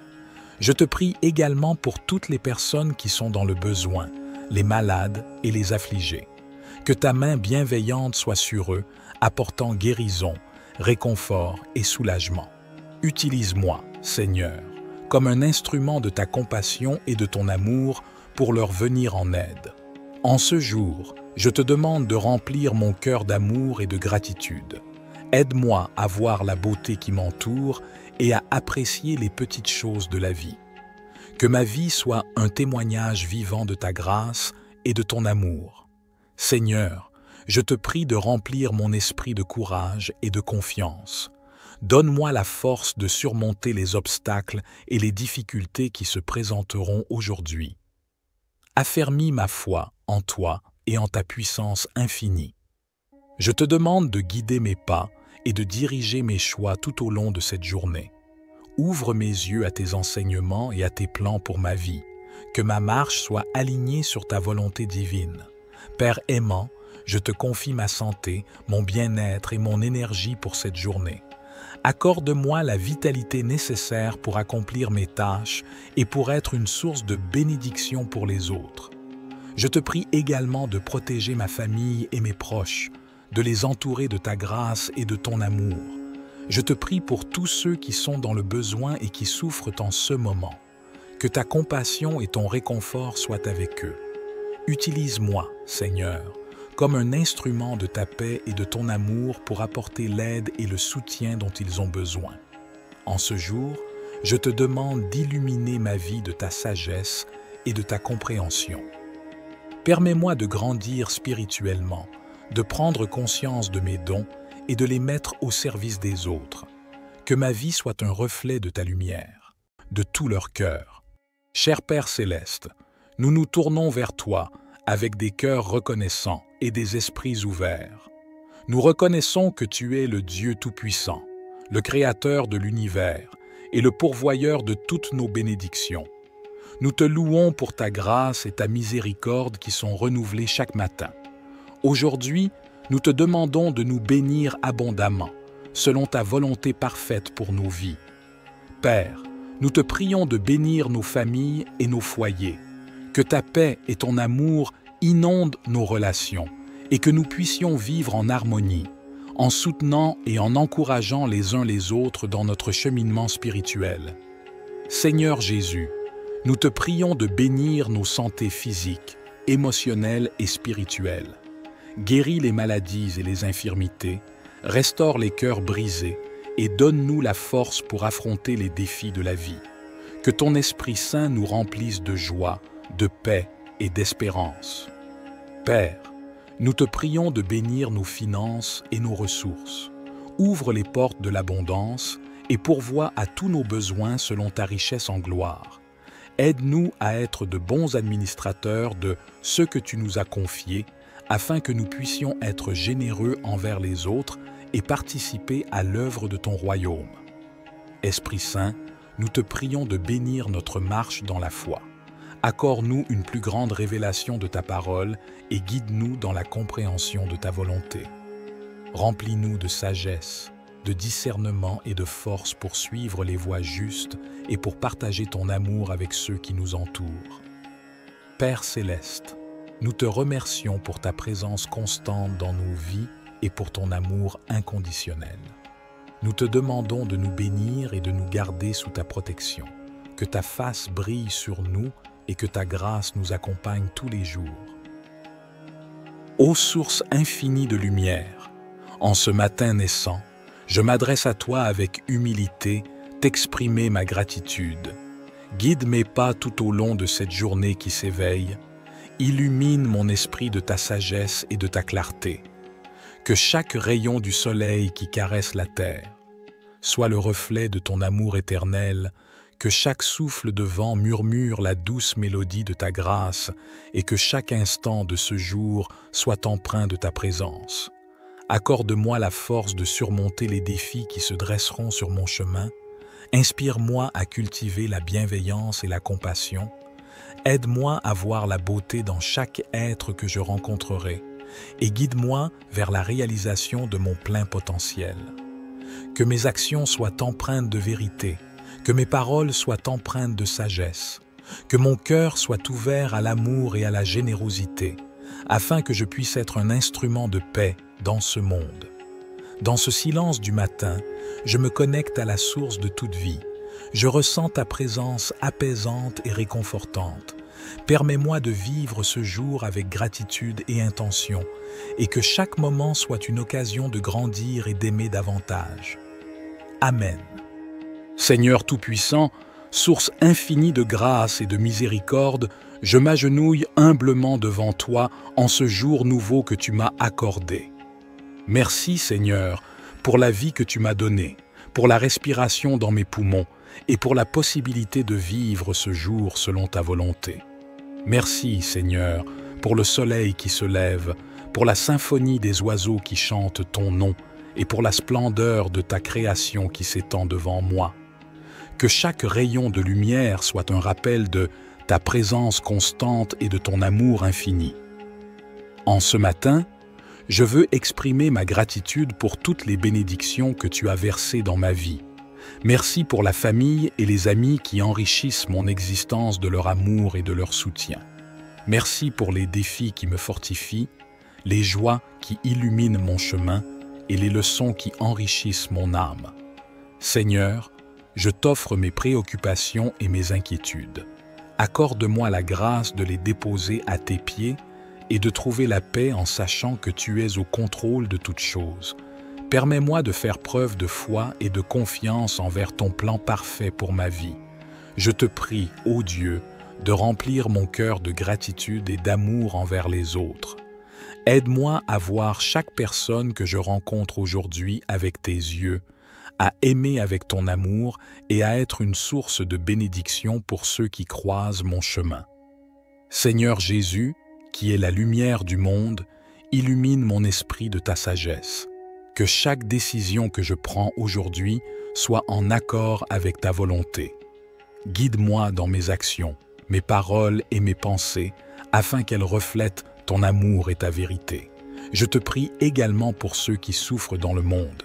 Je te prie également pour toutes les personnes qui sont dans le besoin, les malades et les affligés. Que ta main bienveillante soit sur eux, apportant guérison, réconfort et soulagement. Utilise-moi, Seigneur, comme un instrument de ta compassion et de ton amour pour leur venir en aide. En ce jour, je te demande de remplir mon cœur d'amour et de gratitude. Aide-moi à voir la beauté qui m'entoure et à apprécier les petites choses de la vie. Que ma vie soit un témoignage vivant de ta grâce et de ton amour. Seigneur, je te prie de remplir mon esprit de courage et de confiance. Donne-moi la force de surmonter les obstacles et les difficultés qui se présenteront aujourd'hui. Affermis ma foi en toi et en ta puissance infinie. Je te demande de guider mes pas et de diriger mes choix tout au long de cette journée. Ouvre mes yeux à tes enseignements et à tes plans pour ma vie. Que ma marche soit alignée sur ta volonté divine. Père aimant, je te confie ma santé, mon bien-être et mon énergie pour cette journée. Accorde-moi la vitalité nécessaire pour accomplir mes tâches et pour être une source de bénédiction pour les autres. Je te prie également de protéger ma famille et mes proches, de les entourer de ta grâce et de ton amour. Je te prie pour tous ceux qui sont dans le besoin et qui souffrent en ce moment. Que ta compassion et ton réconfort soient avec eux. Utilise-moi, Seigneur, comme un instrument de ta paix et de ton amour pour apporter l'aide et le soutien dont ils ont besoin. En ce jour, je te demande d'illuminer ma vie de ta sagesse et de ta compréhension. Permets-moi de grandir spirituellement, de prendre conscience de mes dons et de les mettre au service des autres. Que ma vie soit un reflet de ta lumière, de tout leur cœur. Cher Père céleste, nous nous tournons vers toi avec des cœurs reconnaissants et des esprits ouverts. Nous reconnaissons que tu es le Dieu Tout-Puissant, le Créateur de l'univers et le pourvoyeur de toutes nos bénédictions. Nous te louons pour ta grâce et ta miséricorde qui sont renouvelées chaque matin. Aujourd'hui, nous te demandons de nous bénir abondamment, selon ta volonté parfaite pour nos vies. Père, nous te prions de bénir nos familles et nos foyers, que ta paix et ton amour inondent nos relations et que nous puissions vivre en harmonie, en soutenant et en encourageant les uns les autres dans notre cheminement spirituel. Seigneur Jésus, nous te prions de bénir nos santés physiques, émotionnelles et spirituelles. Guéris les maladies et les infirmités, restaure les cœurs brisés et donne-nous la force pour affronter les défis de la vie. Que ton Esprit Saint nous remplisse de joie, de paix et d'espérance. Père, nous te prions de bénir nos finances et nos ressources. Ouvre les portes de l'abondance et pourvois à tous nos besoins selon ta richesse en gloire. Aide-nous à être de bons administrateurs de ce que tu nous as confié, afin que nous puissions être généreux envers les autres et participer à l'œuvre de ton royaume. Esprit Saint, nous te prions de bénir notre marche dans la foi. Accorde-nous une plus grande révélation de ta parole et guide-nous dans la compréhension de ta volonté. Remplis-nous de sagesse, de discernement et de force pour suivre les voies justes et pour partager ton amour avec ceux qui nous entourent. Père céleste, nous te remercions pour ta présence constante dans nos vies et pour ton amour inconditionnel. Nous te demandons de nous bénir et de nous garder sous ta protection. Que ta face brille sur nous et que ta grâce nous accompagne tous les jours. Ô source infinie de lumière, en ce matin naissant, Je m'adresse à toi avec humilité, t'exprimer ma gratitude. Guide mes pas tout au long de cette journée qui s'éveille. Illumine mon esprit de ta sagesse et de ta clarté. Que chaque rayon du soleil qui caresse la terre soit le reflet de ton amour éternel, que chaque souffle de vent murmure la douce mélodie de ta grâce et que chaque instant de ce jour soit empreint de ta présence. Accorde-moi la force de surmonter les défis qui se dresseront sur mon chemin. Inspire-moi à cultiver la bienveillance et la compassion. Aide-moi à voir la beauté dans chaque être que je rencontrerai et guide-moi vers la réalisation de mon plein potentiel. Que mes actions soient empreintes de vérité, que mes paroles soient empreintes de sagesse, que mon cœur soit ouvert à l'amour et à la générosité, afin que je puisse être un instrument de paix dans ce monde. Dans ce silence du matin, je me connecte à la source de toute vie. Je ressens ta présence apaisante et réconfortante. Permets-moi de vivre ce jour avec gratitude et intention, et que chaque moment soit une occasion de grandir et d'aimer davantage. Amen. Seigneur Tout-Puissant, source infinie de grâce et de miséricorde, je m'agenouille humblement devant toi en ce jour nouveau que tu m'as accordé. Merci Seigneur pour la vie que tu m'as donnée, pour la respiration dans mes poumons et pour la possibilité de vivre ce jour selon ta volonté. Merci Seigneur pour le soleil qui se lève, pour la symphonie des oiseaux qui chantent ton nom et pour la splendeur de ta création qui s'étend devant moi. Que chaque rayon de lumière soit un rappel de ta présence constante et de ton amour infini. En ce matin, je veux exprimer ma gratitude pour toutes les bénédictions que tu as versées dans ma vie. Merci pour la famille et les amis qui enrichissent mon existence de leur amour et de leur soutien. Merci pour les défis qui me fortifient, les joies qui illuminent mon chemin et les leçons qui enrichissent mon âme. Seigneur, je t'offre mes préoccupations et mes inquiétudes. Accorde-moi la grâce de les déposer à tes pieds et de trouver la paix en sachant que tu es au contrôle de toutes choses. Permets-moi de faire preuve de foi et de confiance envers ton plan parfait pour ma vie. Je te prie, ô Dieu, de remplir mon cœur de gratitude et d'amour envers les autres. Aide-moi à voir chaque personne que je rencontre aujourd'hui avec tes yeux, à aimer avec ton amour et à être une source de bénédiction pour ceux qui croisent mon chemin. Seigneur Jésus, qui est la lumière du monde, illumine mon esprit de ta sagesse. Que chaque décision que je prends aujourd'hui soit en accord avec ta volonté. Guide-moi dans mes actions, mes paroles et mes pensées, afin qu'elles reflètent ton amour et ta vérité. Je te prie également pour ceux qui souffrent dans le monde.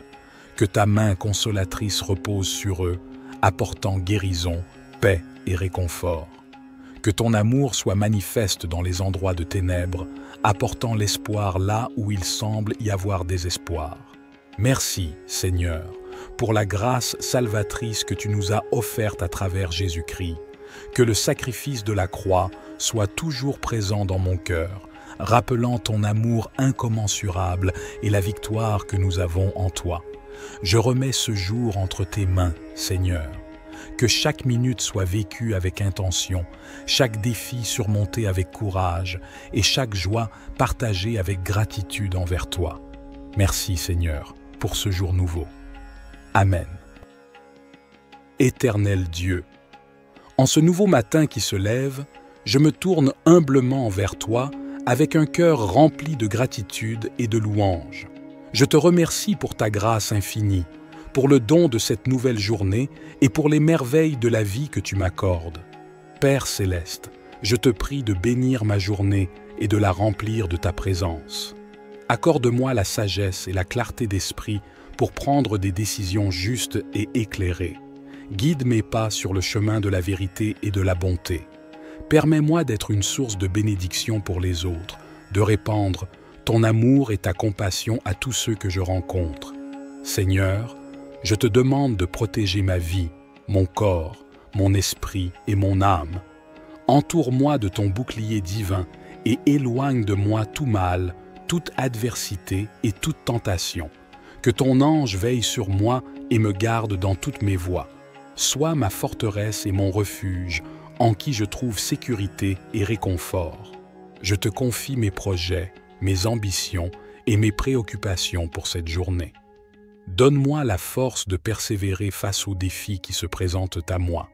Que ta main consolatrice repose sur eux, apportant guérison, paix et réconfort. Que ton amour soit manifeste dans les endroits de ténèbres, apportant l'espoir là où il semble y avoir désespoir. Merci, Seigneur, pour la grâce salvatrice que tu nous as offerte à travers Jésus-Christ. Que le sacrifice de la croix soit toujours présent dans mon cœur, rappelant ton amour incommensurable et la victoire que nous avons en toi. Je remets ce jour entre tes mains, Seigneur. Que chaque minute soit vécue avec intention, chaque défi surmonté avec courage et chaque joie partagée avec gratitude envers toi. Merci, Seigneur, pour ce jour nouveau. Amen. Éternel Dieu, en ce nouveau matin qui se lève, je me tourne humblement vers toi avec un cœur rempli de gratitude et de louange. Je te remercie pour ta grâce infinie, pour le don de cette nouvelle journée et pour les merveilles de la vie que tu m'accordes. Père céleste, je te prie de bénir ma journée et de la remplir de ta présence. Accorde-moi la sagesse et la clarté d'esprit pour prendre des décisions justes et éclairées. Guide mes pas sur le chemin de la vérité et de la bonté. Permets-moi d'être une source de bénédiction pour les autres, de répandre ton amour et ta compassion à tous ceux que je rencontre. Seigneur, je te demande de protéger ma vie, mon corps, mon esprit et mon âme. Entoure-moi de ton bouclier divin et éloigne de moi tout mal, toute adversité et toute tentation. Que ton ange veille sur moi et me garde dans toutes mes voies. Sois ma forteresse et mon refuge, en qui je trouve sécurité et réconfort. Je te confie mes projets, mes ambitions et mes préoccupations pour cette journée. Donne-moi la force de persévérer face aux défis qui se présentent à moi.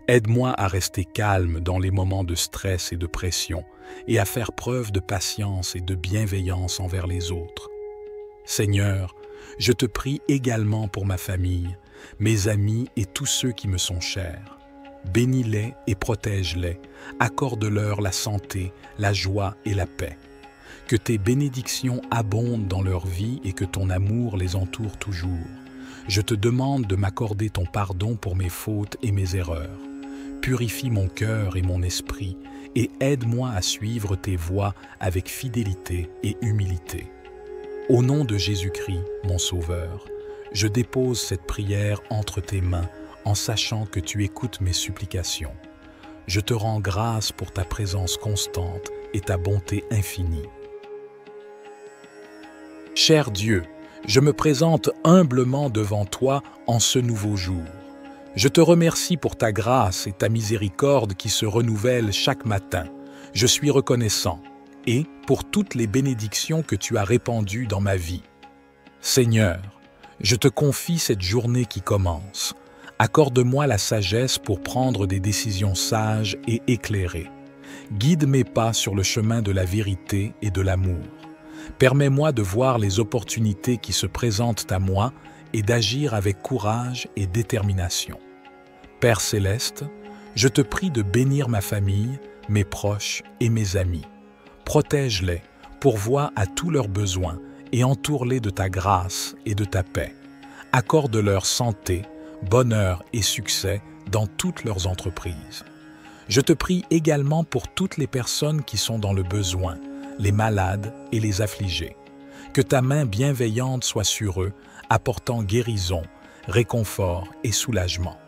Aide-moi à rester calme dans les moments de stress et de pression et à faire preuve de patience et de bienveillance envers les autres. Seigneur, je te prie également pour ma famille, mes amis et tous ceux qui me sont chers. Bénis-les et protège-les, accorde-leur la santé, la joie et la paix. Que tes bénédictions abondent dans leur vie et que ton amour les entoure toujours. Je te demande de m'accorder ton pardon pour mes fautes et mes erreurs. Purifie mon cœur et mon esprit et aide-moi à suivre tes voies avec fidélité et humilité. Au nom de Jésus-Christ, mon Sauveur, je dépose cette prière entre tes mains en sachant que tu écoutes mes supplications. Je te rends grâce pour ta présence constante et ta bonté infinie. Cher Dieu, je me présente humblement devant toi en ce nouveau jour. Je te remercie pour ta grâce et ta miséricorde qui se renouvellent chaque matin. Je suis reconnaissant et pour toutes les bénédictions que tu as répandues dans ma vie. Seigneur, je te confie cette journée qui commence. Accorde-moi la sagesse pour prendre des décisions sages et éclairées. Guide mes pas sur le chemin de la vérité et de l'amour. Permets-moi de voir les opportunités qui se présentent à moi et d'agir avec courage et détermination. Père céleste, je te prie de bénir ma famille, mes proches et mes amis. Protège-les, pourvois à tous leurs besoins et entoure-les de ta grâce et de ta paix. Accorde-leur santé, bonheur et succès dans toutes leurs entreprises. Je te prie également pour toutes les personnes qui sont dans le besoin, les malades et les affligés. Que ta main bienveillante soit sur eux, apportant guérison, réconfort et soulagement.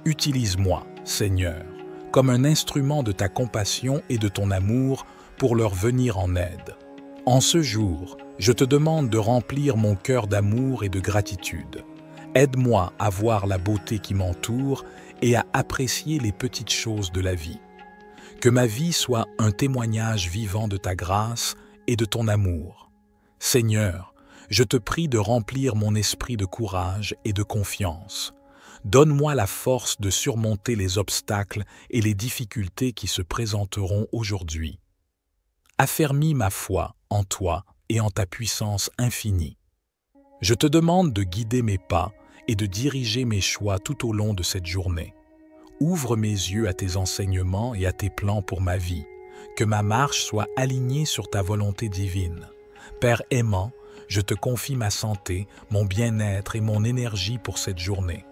Utilise-moi, Seigneur, comme un instrument de ta compassion et de ton amour pour leur venir en aide. En ce jour, je te demande de remplir mon cœur d'amour et de gratitude. Aide-moi à voir la beauté qui m'entoure et à apprécier les petites choses de la vie. Que ma vie soit un témoignage vivant de ta grâce et de ton amour. Seigneur, je te prie de remplir mon esprit de courage et de confiance. Donne-moi la force de surmonter les obstacles et les difficultés qui se présenteront aujourd'hui. Affermis ma foi en toi et en ta puissance infinie. Je te demande de guider mes pas et de diriger mes choix tout au long de cette journée. Ouvre mes yeux à tes enseignements et à tes plans pour ma vie. Que ma marche soit alignée sur ta volonté divine. Père aimant, je te confie ma santé, mon bien-être et mon énergie pour cette journée.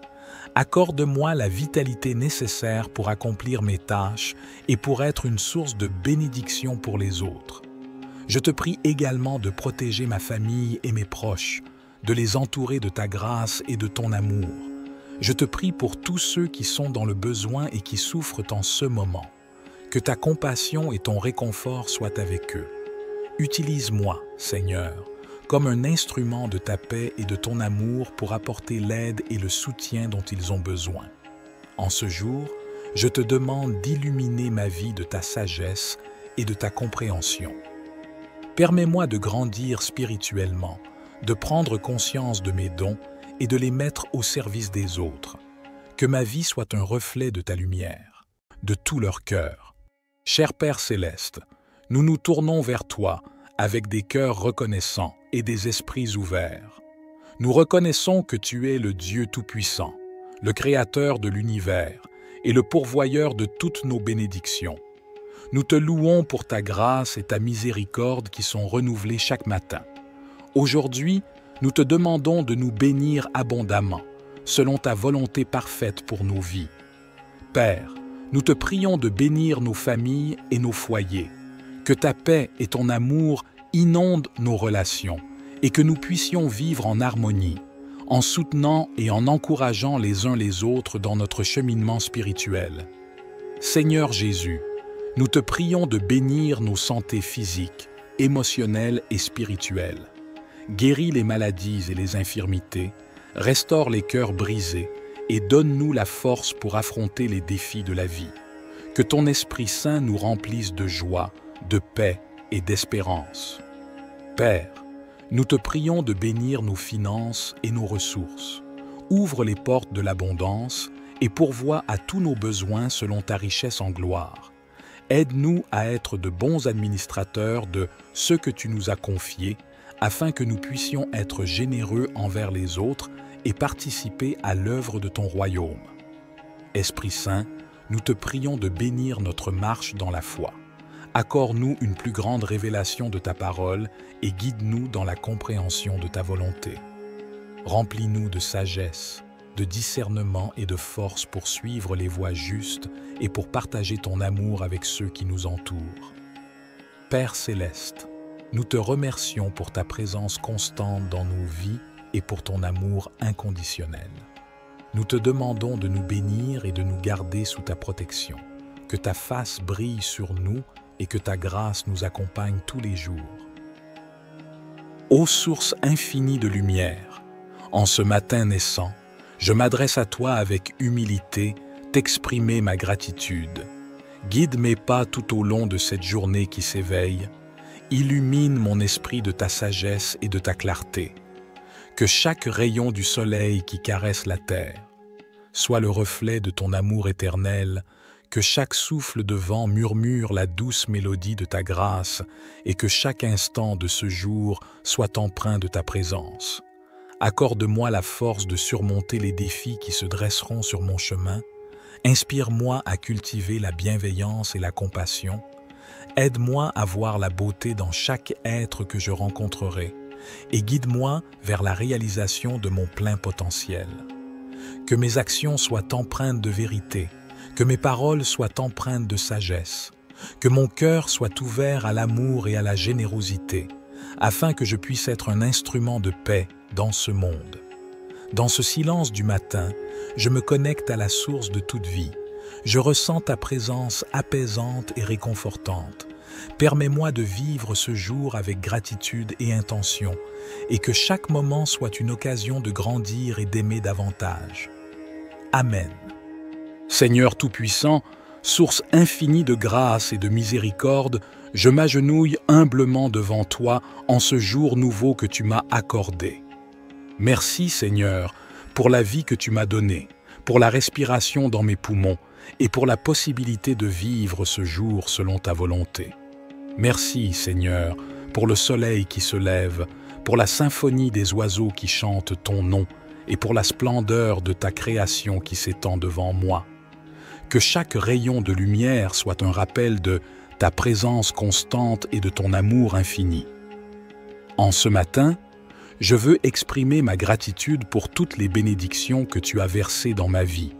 Accorde-moi la vitalité nécessaire pour accomplir mes tâches et pour être une source de bénédiction pour les autres. Je te prie également de protéger ma famille et mes proches, de les entourer de ta grâce et de ton amour. Je te prie pour tous ceux qui sont dans le besoin et qui souffrent en ce moment. Que ta compassion et ton réconfort soient avec eux. Utilise-moi, Seigneur, comme un instrument de ta paix et de ton amour pour apporter l'aide et le soutien dont ils ont besoin. En ce jour, je te demande d'illuminer ma vie de ta sagesse et de ta compréhension. Permets-moi de grandir spirituellement, de prendre conscience de mes dons et de les mettre au service des autres. Que ma vie soit un reflet de ta lumière, de tout leur cœur. Cher Père céleste, nous nous tournons vers toi avec des cœurs reconnaissants et des esprits ouverts. Nous reconnaissons que tu es le Dieu Tout-Puissant, le Créateur de l'univers et le pourvoyeur de toutes nos bénédictions. Nous te louons pour ta grâce et ta miséricorde qui sont renouvelées chaque matin. Aujourd'hui, nous te demandons de nous bénir abondamment, selon ta volonté parfaite pour nos vies. Père, nous te prions de bénir nos familles et nos foyers, que ta paix et ton amour inondent nos relations et que nous puissions vivre en harmonie, en soutenant et en encourageant les uns les autres dans notre cheminement spirituel. Seigneur Jésus, nous te prions de bénir nos santé physiques, émotionnelles et spirituelles. guéris les maladies et les infirmités, restaure les cœurs brisés et donne-nous la force pour affronter les défis de la vie. Que ton Esprit Saint nous remplisse de joie, de paix et d'espérance. Père, nous te prions de bénir nos finances et nos ressources. Ouvre les portes de l'abondance et pourvois à tous nos besoins selon ta richesse en gloire. Aide-nous à être de bons administrateurs de ce que tu nous as confié, afin que nous puissions être généreux envers les autres et participer à l'œuvre de ton royaume. Esprit Saint, nous te prions de bénir notre marche dans la foi. Accorde-nous une plus grande révélation de ta parole et guide-nous dans la compréhension de ta volonté. Remplis-nous de sagesse, de discernement et de force pour suivre les voies justes et pour partager ton amour avec ceux qui nous entourent. Père céleste, nous te remercions pour ta présence constante dans nos vies et pour ton amour inconditionnel. Nous te demandons de nous bénir et de nous garder sous ta protection, que ta face brille sur nous et que ta grâce nous accompagne tous les jours. Ô source infinie de lumière, en ce matin naissant, je m'adresse à toi avec humilité, t'exprimer ma gratitude. Guide mes pas tout au long de cette journée qui s'éveille. Illumine mon esprit de ta sagesse et de ta clarté. Que chaque rayon du soleil qui caresse la terre soit le reflet de ton amour éternel, que chaque souffle de vent murmure la douce mélodie de ta grâce et que chaque instant de ce jour soit empreint de ta présence. Accorde-moi la force de surmonter les défis qui se dresseront sur mon chemin. Inspire-moi à cultiver la bienveillance et la compassion. Aide-moi à voir la beauté dans chaque être que je rencontrerai et guide-moi vers la réalisation de mon plein potentiel. Que mes actions soient empreintes de vérité, que mes paroles soient empreintes de sagesse, que mon cœur soit ouvert à l'amour et à la générosité, afin que je puisse être un instrument de paix dans ce monde. Dans ce silence du matin, je me connecte à la source de toute vie. Je ressens ta présence apaisante et réconfortante. Permets-moi de vivre ce jour avec gratitude et intention, et que chaque moment soit une occasion de grandir et d'aimer davantage. Amen. Seigneur Tout-Puissant, source infinie de grâce et de miséricorde, je m'agenouille humblement devant toi en ce jour nouveau que tu m'as accordé. Merci Seigneur pour la vie que tu m'as donnée, pour la respiration dans mes poumons et pour la possibilité de vivre ce jour selon ta volonté. Merci Seigneur pour le soleil qui se lève, pour la symphonie des oiseaux qui chantent ton nom et pour la splendeur de ta création qui s'étend devant moi. Que chaque rayon de lumière soit un rappel de ta présence constante et de ton amour infini. En ce matin, je veux exprimer ma gratitude pour toutes les bénédictions que tu as versées dans ma vie.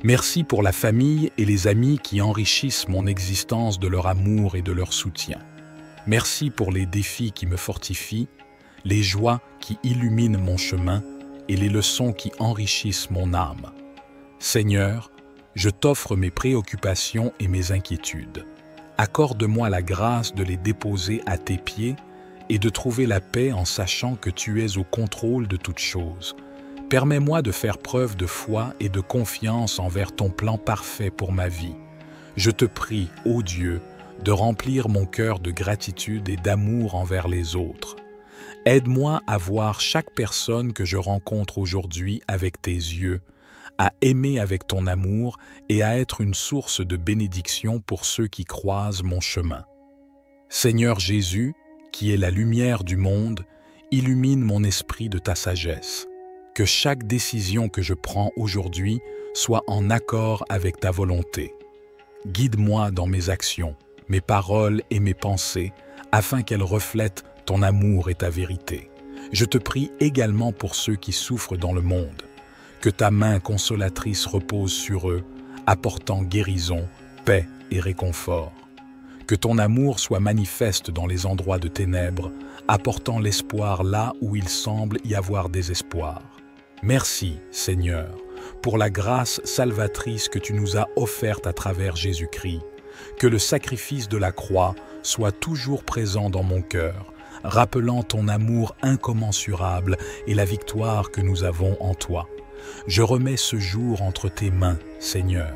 Merci pour la famille et les amis qui enrichissent mon existence de leur amour et de leur soutien. Merci pour les défis qui me fortifient, les joies qui illuminent mon chemin et les leçons qui enrichissent mon âme. Seigneur, je t'offre mes préoccupations et mes inquiétudes. Accorde-moi la grâce de les déposer à tes pieds et de trouver la paix en sachant que tu es au contrôle de toutes choses. Permets-moi de faire preuve de foi et de confiance envers ton plan parfait pour ma vie. Je te prie, ô Dieu, de remplir mon cœur de gratitude et d'amour envers les autres. Aide-moi à voir chaque personne que je rencontre aujourd'hui avec tes yeux, à aimer avec ton amour et à être une source de bénédiction pour ceux qui croisent mon chemin. Seigneur Jésus, qui est la lumière du monde, illumine mon esprit de ta sagesse. Que chaque décision que je prends aujourd'hui soit en accord avec ta volonté. Guide-moi dans mes actions, mes paroles et mes pensées, afin qu'elles reflètent ton amour et ta vérité. Je te prie également pour ceux qui souffrent dans le monde. Que ta main consolatrice repose sur eux, apportant guérison, paix et réconfort. Que ton amour soit manifeste dans les endroits de ténèbres, apportant l'espoir là où il semble y avoir désespoir. Merci, Seigneur, pour la grâce salvatrice que tu nous as offerte à travers Jésus-Christ. Que le sacrifice de la croix soit toujours présent dans mon cœur, rappelant ton amour incommensurable et la victoire que nous avons en toi. Je remets ce jour entre tes mains, Seigneur.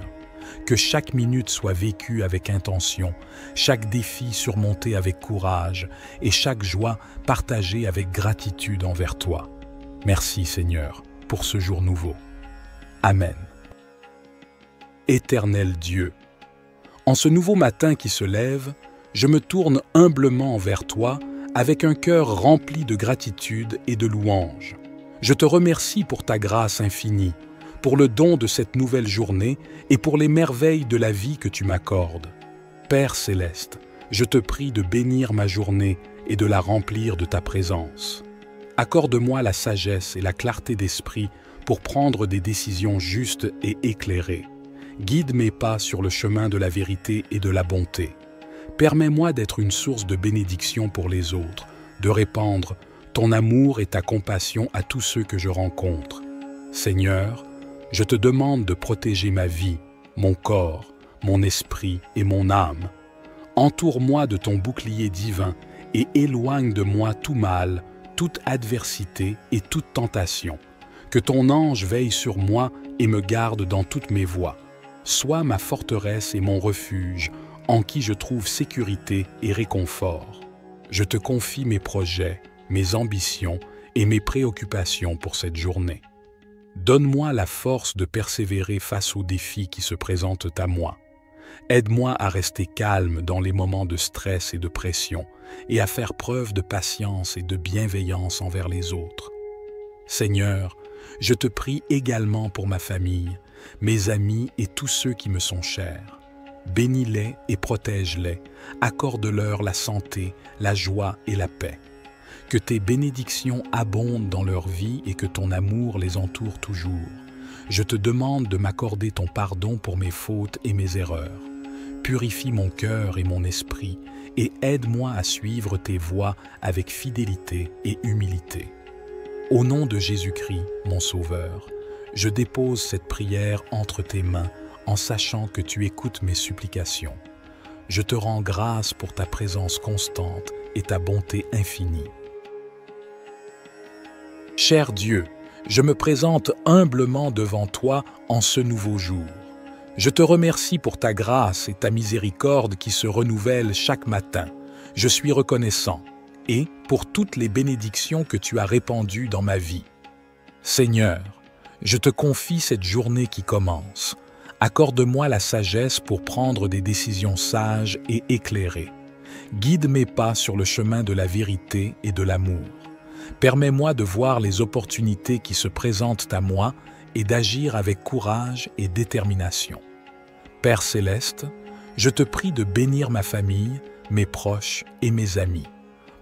Que chaque minute soit vécue avec intention, chaque défi surmonté avec courage et chaque joie partagée avec gratitude envers toi. Merci, Seigneur, pour ce jour nouveau. Amen. Éternel Dieu, en ce nouveau matin qui se lève, je me tourne humblement vers toi avec un cœur rempli de gratitude et de louange. Je te remercie pour ta grâce infinie, pour le don de cette nouvelle journée et pour les merveilles de la vie que tu m'accordes. Père céleste, je te prie de bénir ma journée et de la remplir de ta présence. Accorde-moi la sagesse et la clarté d'esprit pour prendre des décisions justes et éclairées. Guide mes pas sur le chemin de la vérité et de la bonté. Permets-moi d'être une source de bénédiction pour les autres, de répandre ton amour et ta compassion à tous ceux que je rencontre. Seigneur, je te demande de protéger ma vie, mon corps, mon esprit et mon âme. Entoure-moi de ton bouclier divin et éloigne de moi tout mal, toute adversité et toute tentation. Que ton ange veille sur moi et me garde dans toutes mes voies. Sois ma forteresse et mon refuge, en qui je trouve sécurité et réconfort. Je te confie mes projets, mes ambitions et mes préoccupations pour cette journée. Donne-moi la force de persévérer face aux défis qui se présentent à moi. Aide-moi à rester calme dans les moments de stress et de pression et à faire preuve de patience et de bienveillance envers les autres. Seigneur, je te prie également pour ma famille, mes amis et tous ceux qui me sont chers. Bénis-les et protège-les, accorde-leur la santé, la joie et la paix. Que tes bénédictions abondent dans leur vie et que ton amour les entoure toujours. Je te demande de m'accorder ton pardon pour mes fautes et mes erreurs. Purifie mon cœur et mon esprit et aide-moi à suivre tes voies avec fidélité et humilité. Au nom de Jésus-Christ, mon Sauveur, je dépose cette prière entre tes mains en sachant que tu écoutes mes supplications. Je te rends grâce pour ta présence constante et ta bonté infinie. Cher Dieu, je me présente humblement devant toi en ce nouveau jour. Je te remercie pour ta grâce et ta miséricorde qui se renouvellent chaque matin. Je suis reconnaissant et pour toutes les bénédictions que tu as répandues dans ma vie. Seigneur, je te confie cette journée qui commence. Accorde-moi la sagesse pour prendre des décisions sages et éclairées. Guide mes pas sur le chemin de la vérité et de l'amour. Permets-moi de voir les opportunités qui se présentent à moi et d'agir avec courage et détermination. Père céleste, je te prie de bénir ma famille, mes proches et mes amis.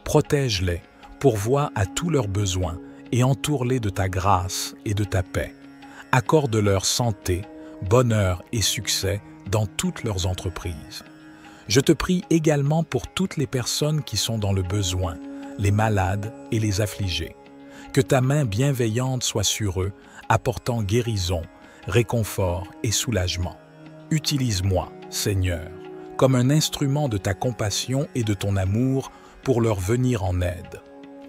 Protège-les, pourvois à tous leurs besoins et entoure-les de ta grâce et de ta paix. Accorde-leur santé, bonheur et succès dans toutes leurs entreprises. Je te prie également pour toutes les personnes qui sont dans le besoin, les malades et les affligés. Que ta main bienveillante soit sur eux, apportant guérison, réconfort et soulagement. Utilise-moi, Seigneur, comme un instrument de ta compassion et de ton amour pour leur venir en aide.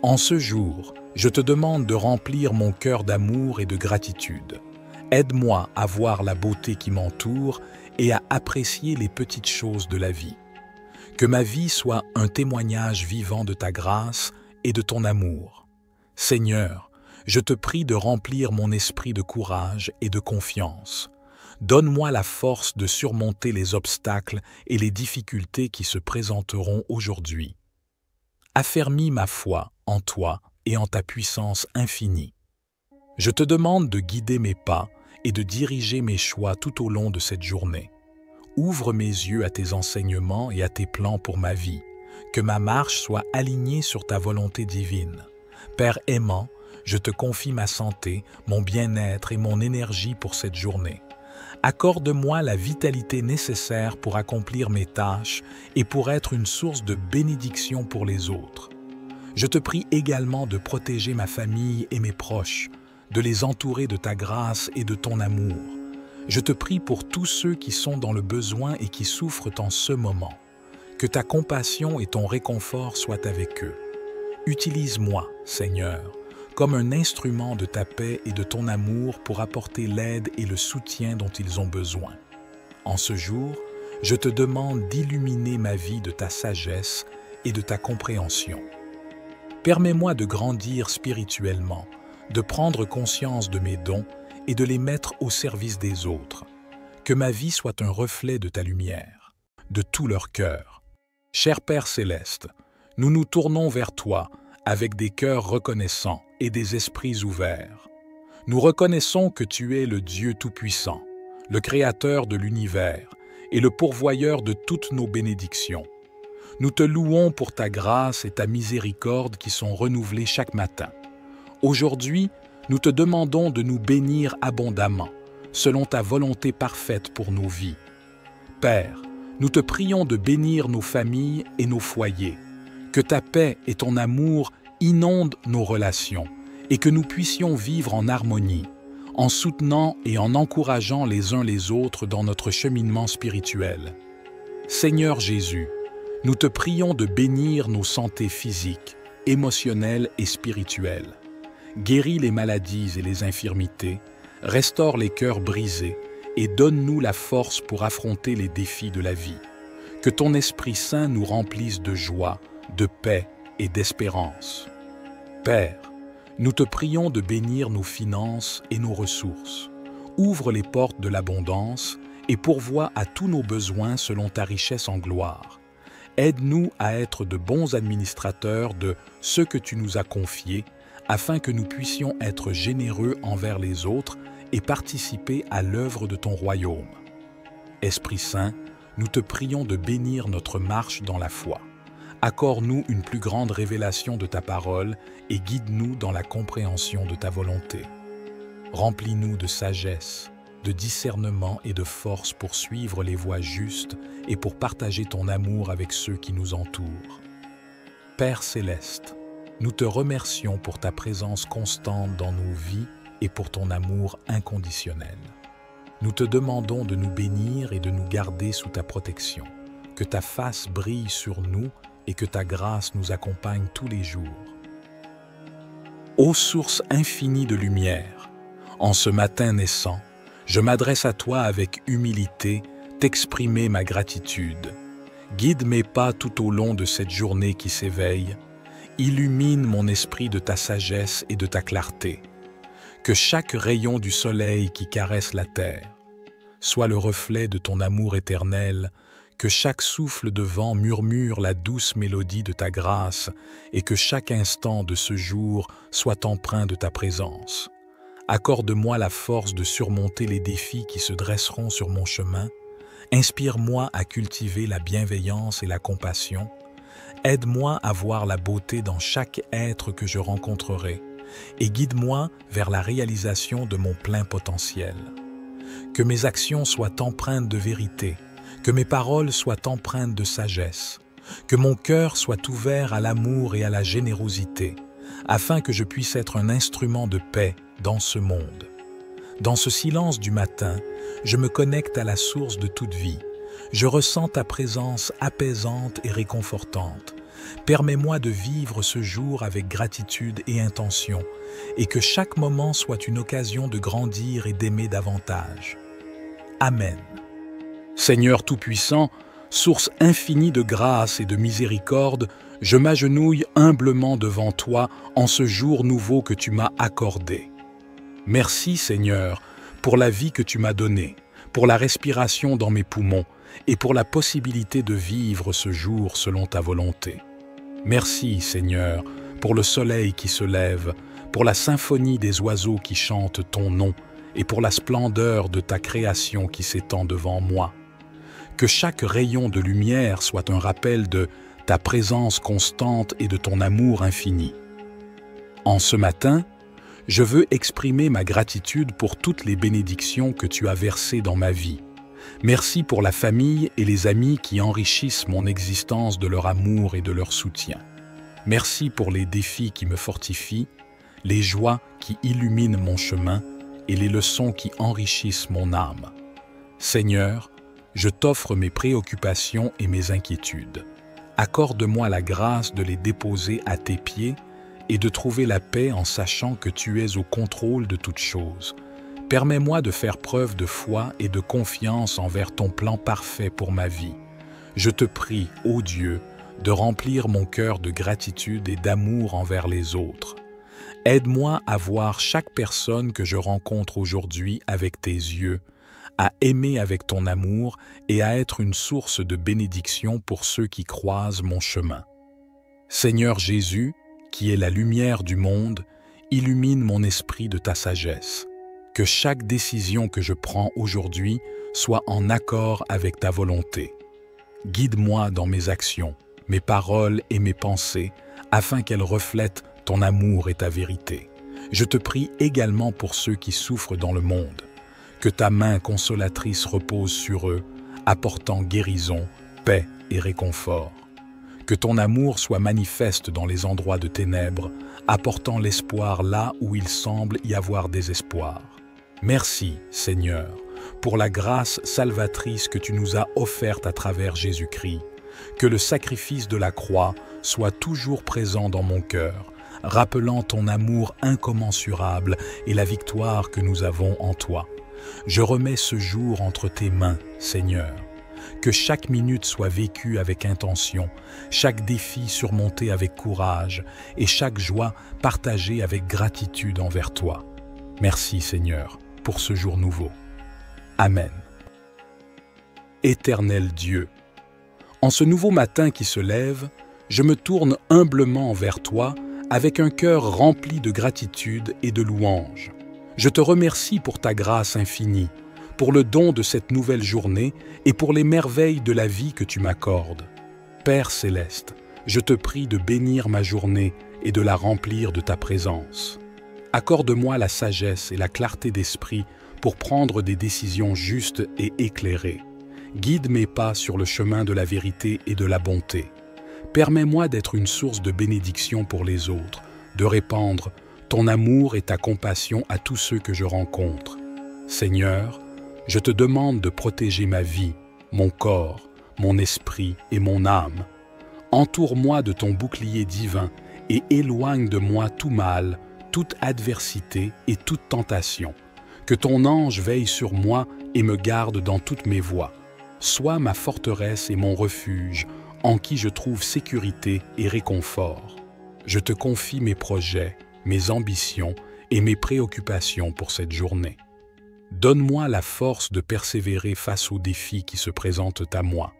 En ce jour, je te demande de remplir mon cœur d'amour et de gratitude. Aide-moi à voir la beauté qui m'entoure et à apprécier les petites choses de la vie. Que ma vie soit un témoignage vivant de ta grâce et de ton amour. Seigneur, je te prie de remplir mon esprit de courage et de confiance. Donne-moi la force de surmonter les obstacles et les difficultés qui se présenteront aujourd'hui. Affermis ma foi en toi et en ta puissance infinie. Je te demande de guider mes pas et de diriger mes choix tout au long de cette journée. Ouvre mes yeux à tes enseignements et à tes plans pour ma vie. Que ma marche soit alignée sur ta volonté divine. Père aimant, je te confie ma santé, mon bien-être et mon énergie pour cette journée. Accorde-moi la vitalité nécessaire pour accomplir mes tâches et pour être une source de bénédiction pour les autres. Je te prie également de protéger ma famille et mes proches, de les entourer de ta grâce et de ton amour. Je te prie pour tous ceux qui sont dans le besoin et qui souffrent en ce moment. Que ta compassion et ton réconfort soient avec eux. Utilise-moi, Seigneur, comme un instrument de ta paix et de ton amour pour apporter l'aide et le soutien dont ils ont besoin. En ce jour, je te demande d'illuminer ma vie de ta sagesse et de ta compréhension. Permets-moi de grandir spirituellement, de prendre conscience de mes dons et de les mettre au service des autres. Que ma vie soit un reflet de ta lumière, de tout leur cœur. Cher Père Céleste, nous nous tournons vers toi avec des cœurs reconnaissants et des esprits ouverts. Nous reconnaissons que tu es le Dieu Tout-Puissant, le Créateur de l'univers et le pourvoyeur de toutes nos bénédictions. Nous te louons pour ta grâce et ta miséricorde qui sont renouvelées chaque matin. Aujourd'hui, nous te demandons de nous bénir abondamment, selon ta volonté parfaite pour nos vies. Père, nous te prions de bénir nos familles et nos foyers, que ta paix et ton amour inondent nos relations et que nous puissions vivre en harmonie, en soutenant et en encourageant les uns les autres dans notre cheminement spirituel. Seigneur Jésus, nous te prions de bénir nos santé physiques, émotionnelles et spirituelles. Guéris les maladies et les infirmités, restaure les cœurs brisés et donne-nous la force pour affronter les défis de la vie. Que ton Esprit Saint nous remplisse de joie, de paix et d'espérance. Père, nous te prions de bénir nos finances et nos ressources. Ouvre les portes de l'abondance et pourvois à tous nos besoins selon ta richesse en gloire. Aide-nous à être de bons administrateurs de ce que tu nous as confié, afin que nous puissions être généreux envers les autres et participer à l'œuvre de ton royaume. Esprit Saint, nous te prions de bénir notre marche dans la foi. Accorde-nous une plus grande révélation de ta parole et guide-nous dans la compréhension de ta volonté. Remplis-nous de sagesse, de discernement et de force pour suivre les voies justes et pour partager ton amour avec ceux qui nous entourent. Père Céleste, nous te remercions pour ta présence constante dans nos vies et pour ton amour inconditionnel. Nous te demandons de nous bénir et de nous garder sous ta protection, que ta face brille sur nous et que ta grâce nous accompagne tous les jours. Ô source infinie de lumière, en ce matin naissant, je m'adresse à toi avec humilité, t'exprimer ma gratitude. Guide mes pas tout au long de cette journée qui s'éveille. Illumine mon esprit de ta sagesse et de ta clarté. Que chaque rayon du soleil qui caresse la terre soit le reflet de ton amour éternel, que chaque souffle de vent murmure la douce mélodie de ta grâce et que chaque instant de ce jour soit empreint de ta présence. Accorde-moi la force de surmonter les défis qui se dresseront sur mon chemin. Inspire-moi à cultiver la bienveillance et la compassion. Aide-moi à voir la beauté dans chaque être que je rencontrerai et guide-moi vers la réalisation de mon plein potentiel. Que mes actions soient empreintes de vérité, que mes paroles soient empreintes de sagesse, que mon cœur soit ouvert à l'amour et à la générosité, afin que je puisse être un instrument de paix dans ce monde. Dans ce silence du matin, je me connecte à la source de toute vie. Je ressens ta présence apaisante et réconfortante. Permets-moi de vivre ce jour avec gratitude et intention, et que chaque moment soit une occasion de grandir et d'aimer davantage. Amen. Seigneur Tout-Puissant, source infinie de grâce et de miséricorde, je m'agenouille humblement devant toi en ce jour nouveau que tu m'as accordé. Merci Seigneur pour la vie que tu m'as donnée, pour la respiration dans mes poumons et pour la possibilité de vivre ce jour selon ta volonté. Merci Seigneur pour le soleil qui se lève, pour la symphonie des oiseaux qui chantent ton nom et pour la splendeur de ta création qui s'étend devant moi. Que chaque rayon de lumière soit un rappel de ta présence constante et de ton amour infini. En ce matin, je veux exprimer ma gratitude pour toutes les bénédictions que tu as versées dans ma vie. Merci pour la famille et les amis qui enrichissent mon existence de leur amour et de leur soutien. Merci pour les défis qui me fortifient, les joies qui illuminent mon chemin et les leçons qui enrichissent mon âme. Seigneur, je t'offre mes préoccupations et mes inquiétudes. Accorde-moi la grâce de les déposer à tes pieds et de trouver la paix en sachant que tu es au contrôle de toutes choses. Permets-moi de faire preuve de foi et de confiance envers ton plan parfait pour ma vie. Je te prie, ô Dieu, de remplir mon cœur de gratitude et d'amour envers les autres. Aide-moi à voir chaque personne que je rencontre aujourd'hui avec tes yeux, à aimer avec ton amour et à être une source de bénédiction pour ceux qui croisent mon chemin. Seigneur Jésus, qui est la lumière du monde, illumine mon esprit de ta sagesse. Que chaque décision que je prends aujourd'hui soit en accord avec ta volonté. Guide-moi dans mes actions, mes paroles et mes pensées, afin qu'elles reflètent ton amour et ta vérité. Je te prie également pour ceux qui souffrent dans le monde. Que ta main consolatrice repose sur eux, apportant guérison, paix et réconfort. Que ton amour soit manifeste dans les endroits de ténèbres, apportant l'espoir là où il semble y avoir désespoir. Merci, Seigneur, pour la grâce salvatrice que tu nous as offerte à travers Jésus-Christ. Que le sacrifice de la croix soit toujours présent dans mon cœur, rappelant ton amour incommensurable et la victoire que nous avons en toi. Je remets ce jour entre tes mains, Seigneur. Que chaque minute soit vécue avec intention, chaque défi surmonté avec courage et chaque joie partagée avec gratitude envers toi. Merci, Seigneur, pour ce jour nouveau. Amen. Éternel Dieu, en ce nouveau matin qui se lève, je me tourne humblement vers toi avec un cœur rempli de gratitude et de louange. Je te remercie pour ta grâce infinie, pour le don de cette nouvelle journée et pour les merveilles de la vie que tu m'accordes. Père céleste, je te prie de bénir ma journée et de la remplir de ta présence. Accorde-moi la sagesse et la clarté d'esprit pour prendre des décisions justes et éclairées. Guide mes pas sur le chemin de la vérité et de la bonté. Permets-moi d'être une source de bénédiction pour les autres, de répandre ton amour et ta compassion à tous ceux que je rencontre. Seigneur, je te demande de protéger ma vie, mon corps, mon esprit et mon âme. Entoure-moi de ton bouclier divin et éloigne de moi tout mal, toute adversité et toute tentation. Que ton ange veille sur moi et me garde dans toutes mes voies. Sois ma forteresse et mon refuge, en qui je trouve sécurité et réconfort. Je te confie mes projets, mes ambitions et mes préoccupations pour cette journée. Donne-moi la force de persévérer face aux défis qui se présentent à moi.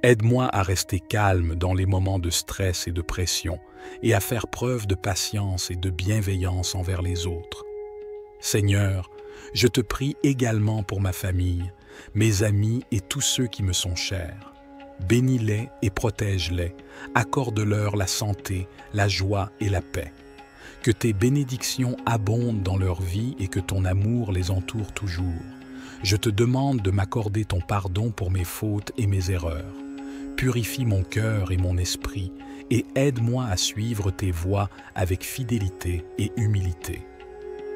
Aide-moi à rester calme dans les moments de stress et de pression et à faire preuve de patience et de bienveillance envers les autres. Seigneur, je te prie également pour ma famille, mes amis et tous ceux qui me sont chers. Bénis-les et protège-les, accorde-leur la santé, la joie et la paix. Que tes bénédictions abondent dans leur vie et que ton amour les entoure toujours. Je te demande de m'accorder ton pardon pour mes fautes et mes erreurs. Purifie mon cœur et mon esprit et aide-moi à suivre tes voies avec fidélité et humilité.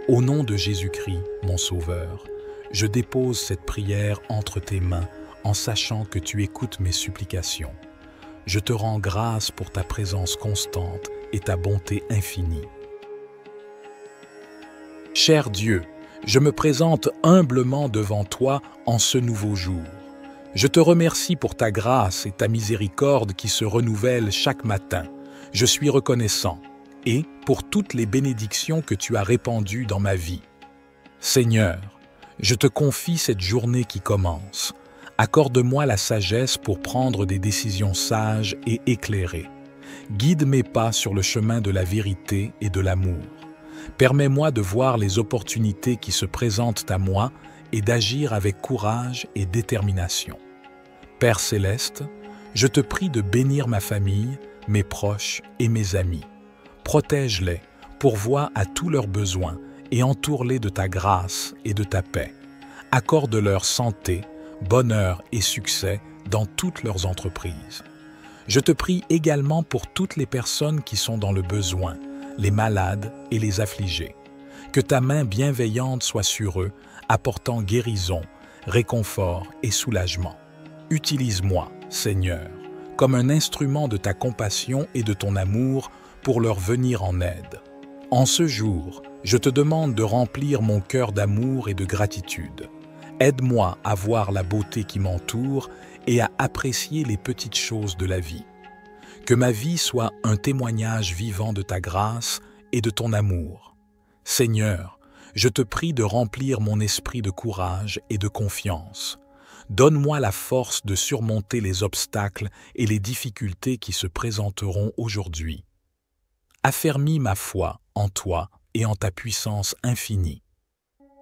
Au nom de Jésus-Christ, mon Sauveur, je dépose cette prière entre tes mains en sachant que tu écoutes mes supplications. Je te rends grâce pour ta présence constante et ta bonté infinie. Cher Dieu, je me présente humblement devant toi en ce nouveau jour. Je te remercie pour ta grâce et ta miséricorde qui se renouvellent chaque matin. Je suis reconnaissant et pour toutes les bénédictions que tu as répandues dans ma vie. Seigneur, je te confie cette journée qui commence. Accorde-moi la sagesse pour prendre des décisions sages et éclairées. Guide mes pas sur le chemin de la vérité et de l'amour. Permets-moi de voir les opportunités qui se présentent à moi et d'agir avec courage et détermination. Père céleste, je te prie de bénir ma famille, mes proches et mes amis. Protège-les, pourvois à tous leurs besoins et entoure-les de ta grâce et de ta paix. Accorde-leur santé, bonheur et succès dans toutes leurs entreprises. Je te prie également pour toutes les personnes qui sont dans le besoin, les malades et les affligés. Que ta main bienveillante soit sur eux, apportant guérison, réconfort et soulagement. Utilise-moi, Seigneur, comme un instrument de ta compassion et de ton amour pour leur venir en aide. En ce jour, je te demande de remplir mon cœur d'amour et de gratitude. Aide-moi à voir la beauté qui m'entoure et à apprécier les petites choses de la vie. Que ma vie soit un témoignage vivant de ta grâce et de ton amour. Seigneur, je te prie de remplir mon esprit de courage et de confiance. Donne-moi la force de surmonter les obstacles et les difficultés qui se présenteront aujourd'hui. Affermis ma foi en toi et en ta puissance infinie.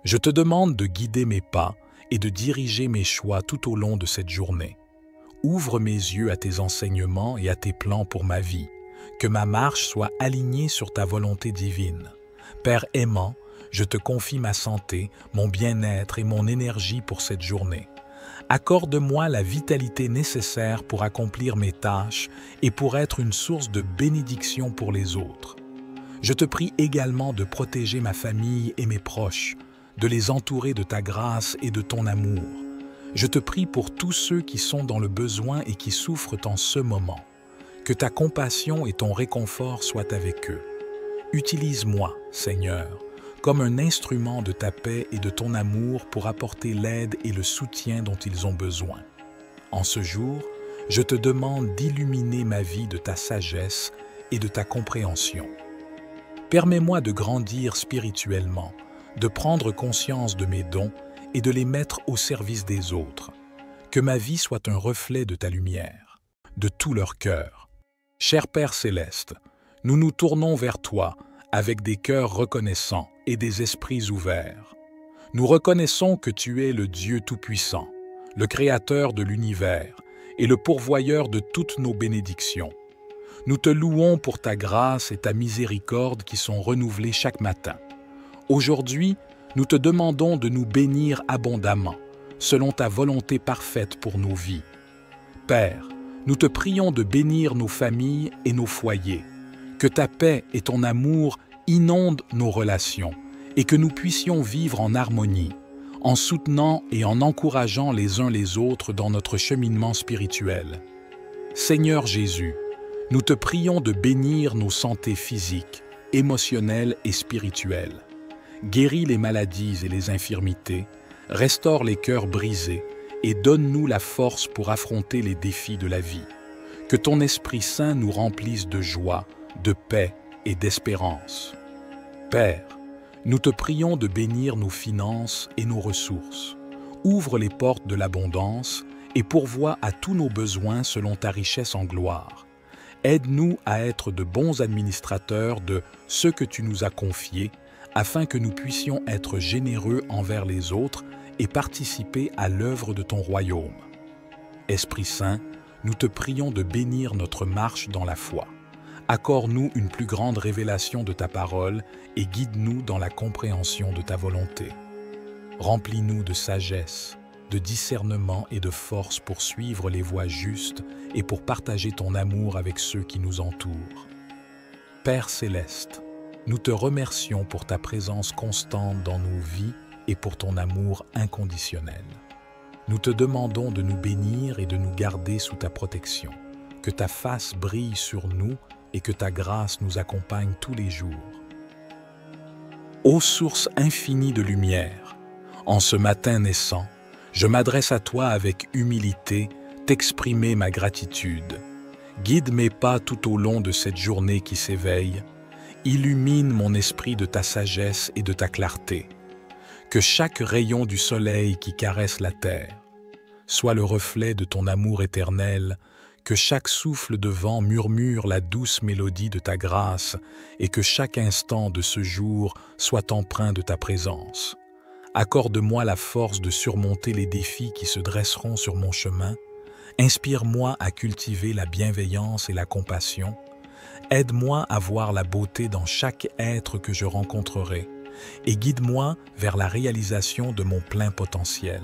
Je te demande de guider mes pas et de diriger mes choix tout au long de cette journée. Ouvre mes yeux à tes enseignements et à tes plans pour ma vie. Que ma marche soit alignée sur ta volonté divine. Père aimant, je te confie ma santé, mon bien-être et mon énergie pour cette journée. Accorde-moi la vitalité nécessaire pour accomplir mes tâches et pour être une source de bénédiction pour les autres. Je te prie également de protéger ma famille et mes proches, de les entourer de ta grâce et de ton amour. Je te prie pour tous ceux qui sont dans le besoin et qui souffrent en ce moment. Que ta compassion et ton réconfort soient avec eux. Utilise-moi, Seigneur, comme un instrument de ta paix et de ton amour pour apporter l'aide et le soutien dont ils ont besoin. En ce jour, je te demande d'illuminer ma vie de ta sagesse et de ta compréhension. Permets-moi de grandir spirituellement, de prendre conscience de mes dons et de les mettre au service des autres. Que ma vie soit un reflet de ta lumière, de tout leur cœur. Cher Père Céleste, nous nous tournons vers toi avec des cœurs reconnaissants et des esprits ouverts. Nous reconnaissons que tu es le Dieu Tout-Puissant, le Créateur de l'univers et le pourvoyeur de toutes nos bénédictions. Nous te louons pour ta grâce et ta miséricorde qui sont renouvelées chaque matin. Aujourd'hui, nous te demandons de nous bénir abondamment, selon ta volonté parfaite pour nos vies. Père, nous te prions de bénir nos familles et nos foyers, que ta paix et ton amour inondent nos relations et que nous puissions vivre en harmonie, en soutenant et en encourageant les uns les autres dans notre cheminement spirituel. Seigneur Jésus, nous te prions de bénir nos santé physiques, émotionnelles et spirituelles. Guéris les maladies et les infirmités, restaure les cœurs brisés et donne-nous la force pour affronter les défis de la vie. Que ton Esprit Saint nous remplisse de joie, de paix et d'espérance. Père, nous te prions de bénir nos finances et nos ressources. Ouvre les portes de l'abondance et pourvois à tous nos besoins selon ta richesse en gloire. Aide-nous à être de bons administrateurs de ce que tu nous as confié, afin que nous puissions être généreux envers les autres et participer à l'œuvre de ton royaume. Esprit Saint, nous te prions de bénir notre marche dans la foi. Accorde-nous une plus grande révélation de ta parole et guide-nous dans la compréhension de ta volonté. Remplis-nous de sagesse, de discernement et de force pour suivre les voies justes et pour partager ton amour avec ceux qui nous entourent. Père Céleste, nous te remercions pour ta présence constante dans nos vies et pour ton amour inconditionnel. Nous te demandons de nous bénir et de nous garder sous ta protection. Que ta face brille sur nous et que ta grâce nous accompagne tous les jours. Ô source infinie de lumière, en ce matin naissant, je m'adresse à toi avec humilité, t'exprimer ma gratitude. Guide mes pas tout au long de cette journée qui s'éveille. Illumine mon esprit de ta sagesse et de ta clarté. Que chaque rayon du soleil qui caresse la terre soit le reflet de ton amour éternel, que chaque souffle de vent murmure la douce mélodie de ta grâce et que chaque instant de ce jour soit empreint de ta présence. Accorde-moi la force de surmonter les défis qui se dresseront sur mon chemin. Inspire-moi à cultiver la bienveillance et la compassion. Aide-moi à voir la beauté dans chaque être que je rencontrerai et guide-moi vers la réalisation de mon plein potentiel.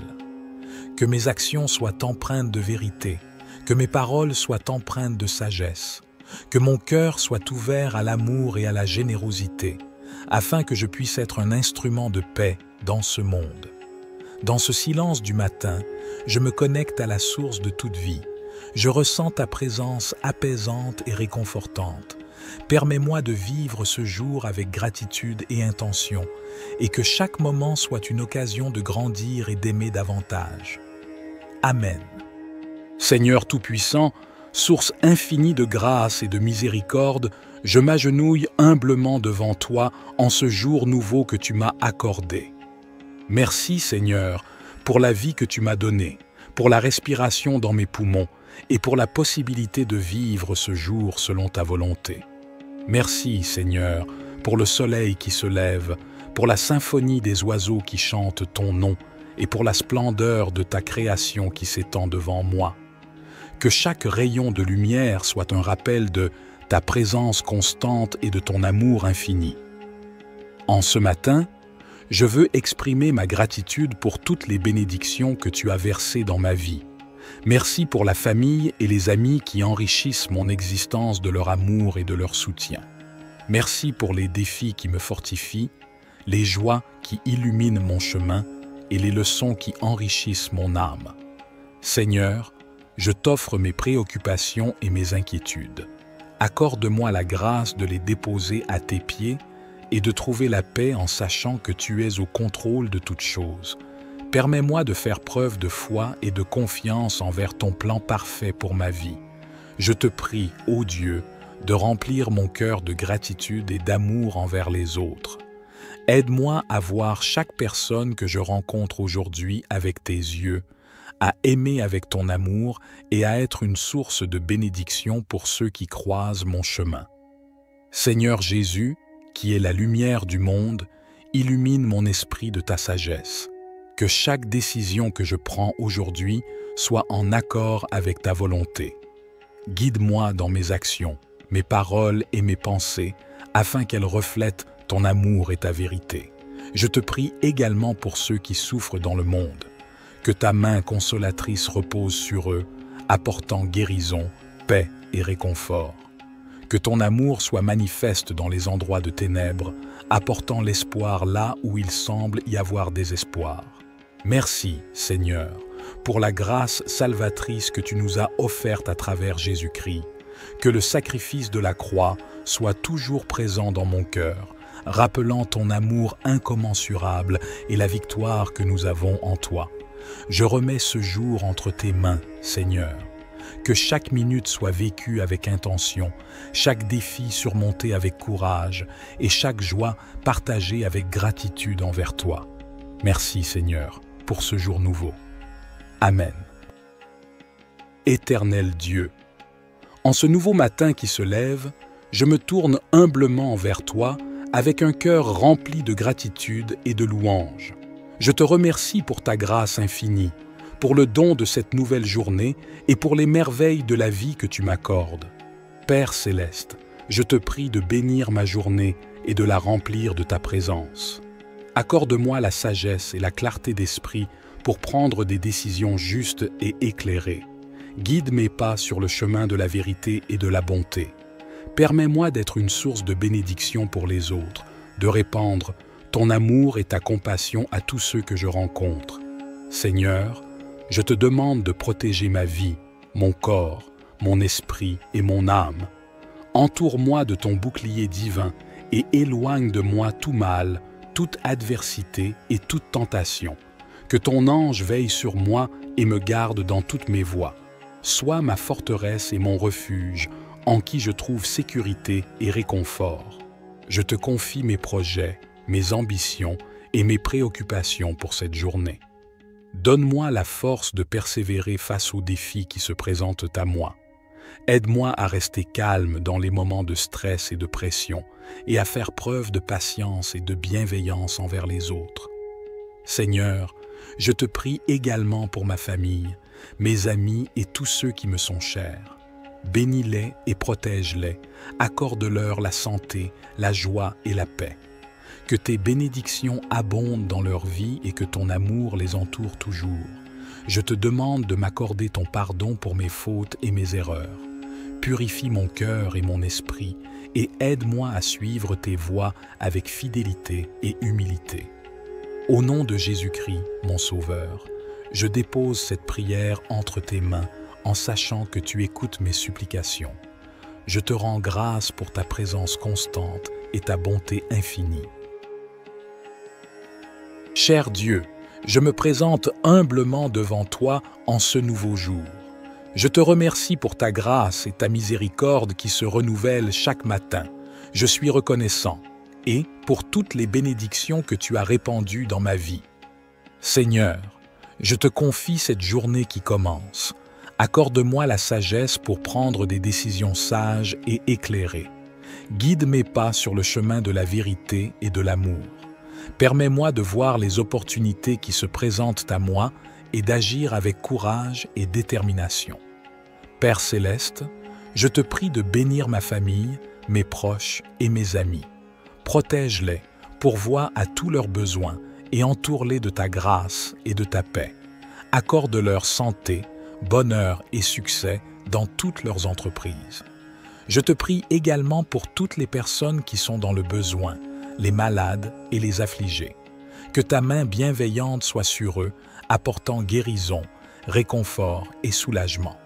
Que mes actions soient empreintes de vérité, que mes paroles soient empreintes de sagesse, que mon cœur soit ouvert à l'amour et à la générosité, afin que je puisse être un instrument de paix dans ce monde. Dans ce silence du matin, je me connecte à la source de toute vie. Je ressens ta présence apaisante et réconfortante. Permets-moi de vivre ce jour avec gratitude et intention, et que chaque moment soit une occasion de grandir et d'aimer davantage. Amen. Seigneur Tout-Puissant, source infinie de grâce et de miséricorde, je m'agenouille humblement devant toi en ce jour nouveau que tu m'as accordé. Merci Seigneur pour la vie que tu m'as donnée, pour la respiration dans mes poumons et pour la possibilité de vivre ce jour selon ta volonté. Merci Seigneur pour le soleil qui se lève, pour la symphonie des oiseaux qui chantent ton nom et pour la splendeur de ta création qui s'étend devant moi. Que chaque rayon de lumière soit un rappel de ta présence constante et de ton amour infini. En ce matin, je veux exprimer ma gratitude pour toutes les bénédictions que tu as versées dans ma vie. Merci pour la famille et les amis qui enrichissent mon existence de leur amour et de leur soutien. Merci pour les défis qui me fortifient, les joies qui illuminent mon chemin et les leçons qui enrichissent mon âme. Seigneur, je t'offre mes préoccupations et mes inquiétudes. Accorde-moi la grâce de les déposer à tes pieds et de trouver la paix en sachant que tu es au contrôle de toutes choses. Permets-moi de faire preuve de foi et de confiance envers ton plan parfait pour ma vie. Je te prie, ô Dieu, de remplir mon cœur de gratitude et d'amour envers les autres. Aide-moi à voir chaque personne que je rencontre aujourd'hui avec tes yeux, à aimer avec ton amour et à être une source de bénédiction pour ceux qui croisent mon chemin. Seigneur Jésus, qui est la lumière du monde, illumine mon esprit de ta sagesse. Que chaque décision que je prends aujourd'hui soit en accord avec ta volonté. Guide-moi dans mes actions, mes paroles et mes pensées, afin qu'elles reflètent ton amour et ta vérité. Je te prie également pour ceux qui souffrent dans le monde. Que ta main consolatrice repose sur eux, apportant guérison, paix et réconfort. Que ton amour soit manifeste dans les endroits de ténèbres, apportant l'espoir là où il semble y avoir désespoir. Merci, Seigneur, pour la grâce salvatrice que tu nous as offerte à travers Jésus-Christ. Que le sacrifice de la croix soit toujours présent dans mon cœur, rappelant ton amour incommensurable et la victoire que nous avons en toi. Je remets ce jour entre tes mains, Seigneur. Que chaque minute soit vécue avec intention, chaque défi surmonté avec courage et chaque joie partagée avec gratitude envers toi. Merci, Seigneur, pour ce jour nouveau. Amen. Éternel Dieu, en ce nouveau matin qui se lève, je me tourne humblement vers toi avec un cœur rempli de gratitude et de louange. Je te remercie pour ta grâce infinie, pour le don de cette nouvelle journée et pour les merveilles de la vie que tu m'accordes. Père céleste, je te prie de bénir ma journée et de la remplir de ta présence. Accorde-moi la sagesse et la clarté d'esprit pour prendre des décisions justes et éclairées. Guide mes pas sur le chemin de la vérité et de la bonté. Permets-moi d'être une source de bénédiction pour les autres, de répandre ton amour et ta compassion à tous ceux que je rencontre. Seigneur, je te demande de protéger ma vie, mon corps, mon esprit et mon âme. Entoure-moi de ton bouclier divin et éloigne de moi tout mal, toute adversité et toute tentation. Que ton ange veille sur moi et me garde dans toutes mes voies. Sois ma forteresse et mon refuge, en qui je trouve sécurité et réconfort. Je te confie mes projets, mes ambitions et mes préoccupations pour cette journée. Donne-moi la force de persévérer face aux défis qui se présentent à moi. Aide-moi à rester calme dans les moments de stress et de pression et à faire preuve de patience et de bienveillance envers les autres. Seigneur, je te prie également pour ma famille, mes amis et tous ceux qui me sont chers. Bénis-les et protège-les, accorde-leur la santé, la joie et la paix. Que tes bénédictions abondent dans leur vie et que ton amour les entoure toujours. Je te demande de m'accorder ton pardon pour mes fautes et mes erreurs. Purifie mon cœur et mon esprit et aide-moi à suivre tes voies avec fidélité et humilité. Au nom de Jésus-Christ, mon Sauveur, je dépose cette prière entre tes mains en sachant que tu écoutes mes supplications. Je te rends grâce pour ta présence constante et ta bonté infinie. Cher Dieu, je me présente humblement devant toi en ce nouveau jour. Je te remercie pour ta grâce et ta miséricorde qui se renouvellent chaque matin. Je suis reconnaissant et pour toutes les bénédictions que tu as répandues dans ma vie. Seigneur, je te confie cette journée qui commence. Accorde-moi la sagesse pour prendre des décisions sages et éclairées. Guide mes pas sur le chemin de la vérité et de l'amour. Permets-moi de voir les opportunités qui se présentent à moi et d'agir avec courage et détermination. Père céleste, je te prie de bénir ma famille, mes proches et mes amis. Protège-les, pourvois à tous leurs besoins et entoure-les de ta grâce et de ta paix. Accorde-leur santé, bonheur et succès dans toutes leurs entreprises. Je te prie également pour toutes les personnes qui sont dans le besoin, les malades et les affligés. Que ta main bienveillante soit sur eux, apportant guérison, réconfort et soulagement.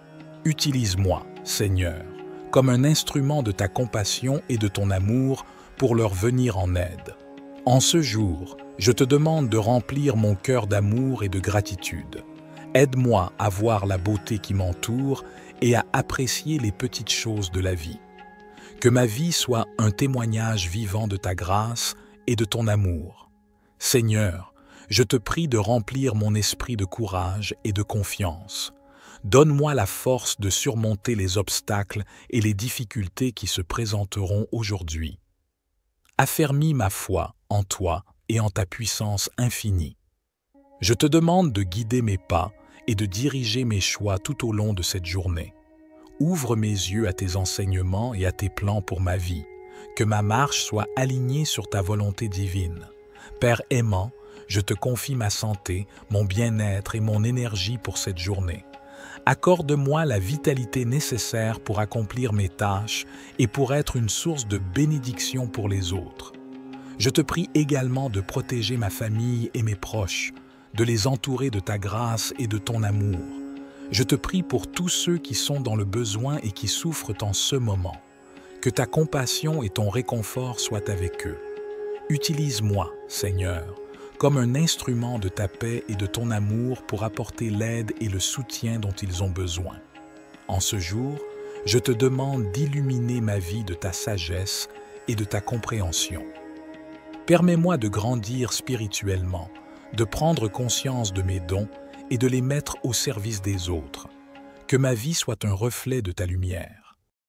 Utilise-moi, Seigneur, comme un instrument de ta compassion et de ton amour pour leur venir en aide. En ce jour, je te demande de remplir mon cœur d'amour et de gratitude. Aide-moi à voir la beauté qui m'entoure et à apprécier les petites choses de la vie. Que ma vie soit un témoignage vivant de ta grâce et de ton amour. Seigneur, je te prie de remplir mon esprit de courage et de confiance. Donne-moi la force de surmonter les obstacles et les difficultés qui se présenteront aujourd'hui. Affermis ma foi en toi et en ta puissance infinie. Je te demande de guider mes pas et de diriger mes choix tout au long de cette journée. Ouvre mes yeux à tes enseignements et à tes plans pour ma vie. Que ma marche soit alignée sur ta volonté divine. Père aimant, je te confie ma santé, mon bien-être et mon énergie pour cette journée. Accorde-moi la vitalité nécessaire pour accomplir mes tâches et pour être une source de bénédiction pour les autres. Je te prie également de protéger ma famille et mes proches, de les entourer de ta grâce et de ton amour. Je te prie pour tous ceux qui sont dans le besoin et qui souffrent en ce moment. Que ta compassion et ton réconfort soient avec eux. Utilise-moi, Seigneur, comme un instrument de ta paix et de ton amour pour apporter l'aide et le soutien dont ils ont besoin. En ce jour, je te demande d'illuminer ma vie de ta sagesse et de ta compréhension. Permets-moi de grandir spirituellement, de prendre conscience de mes dons et de les mettre au service des autres. Que ma vie soit un reflet de ta lumière.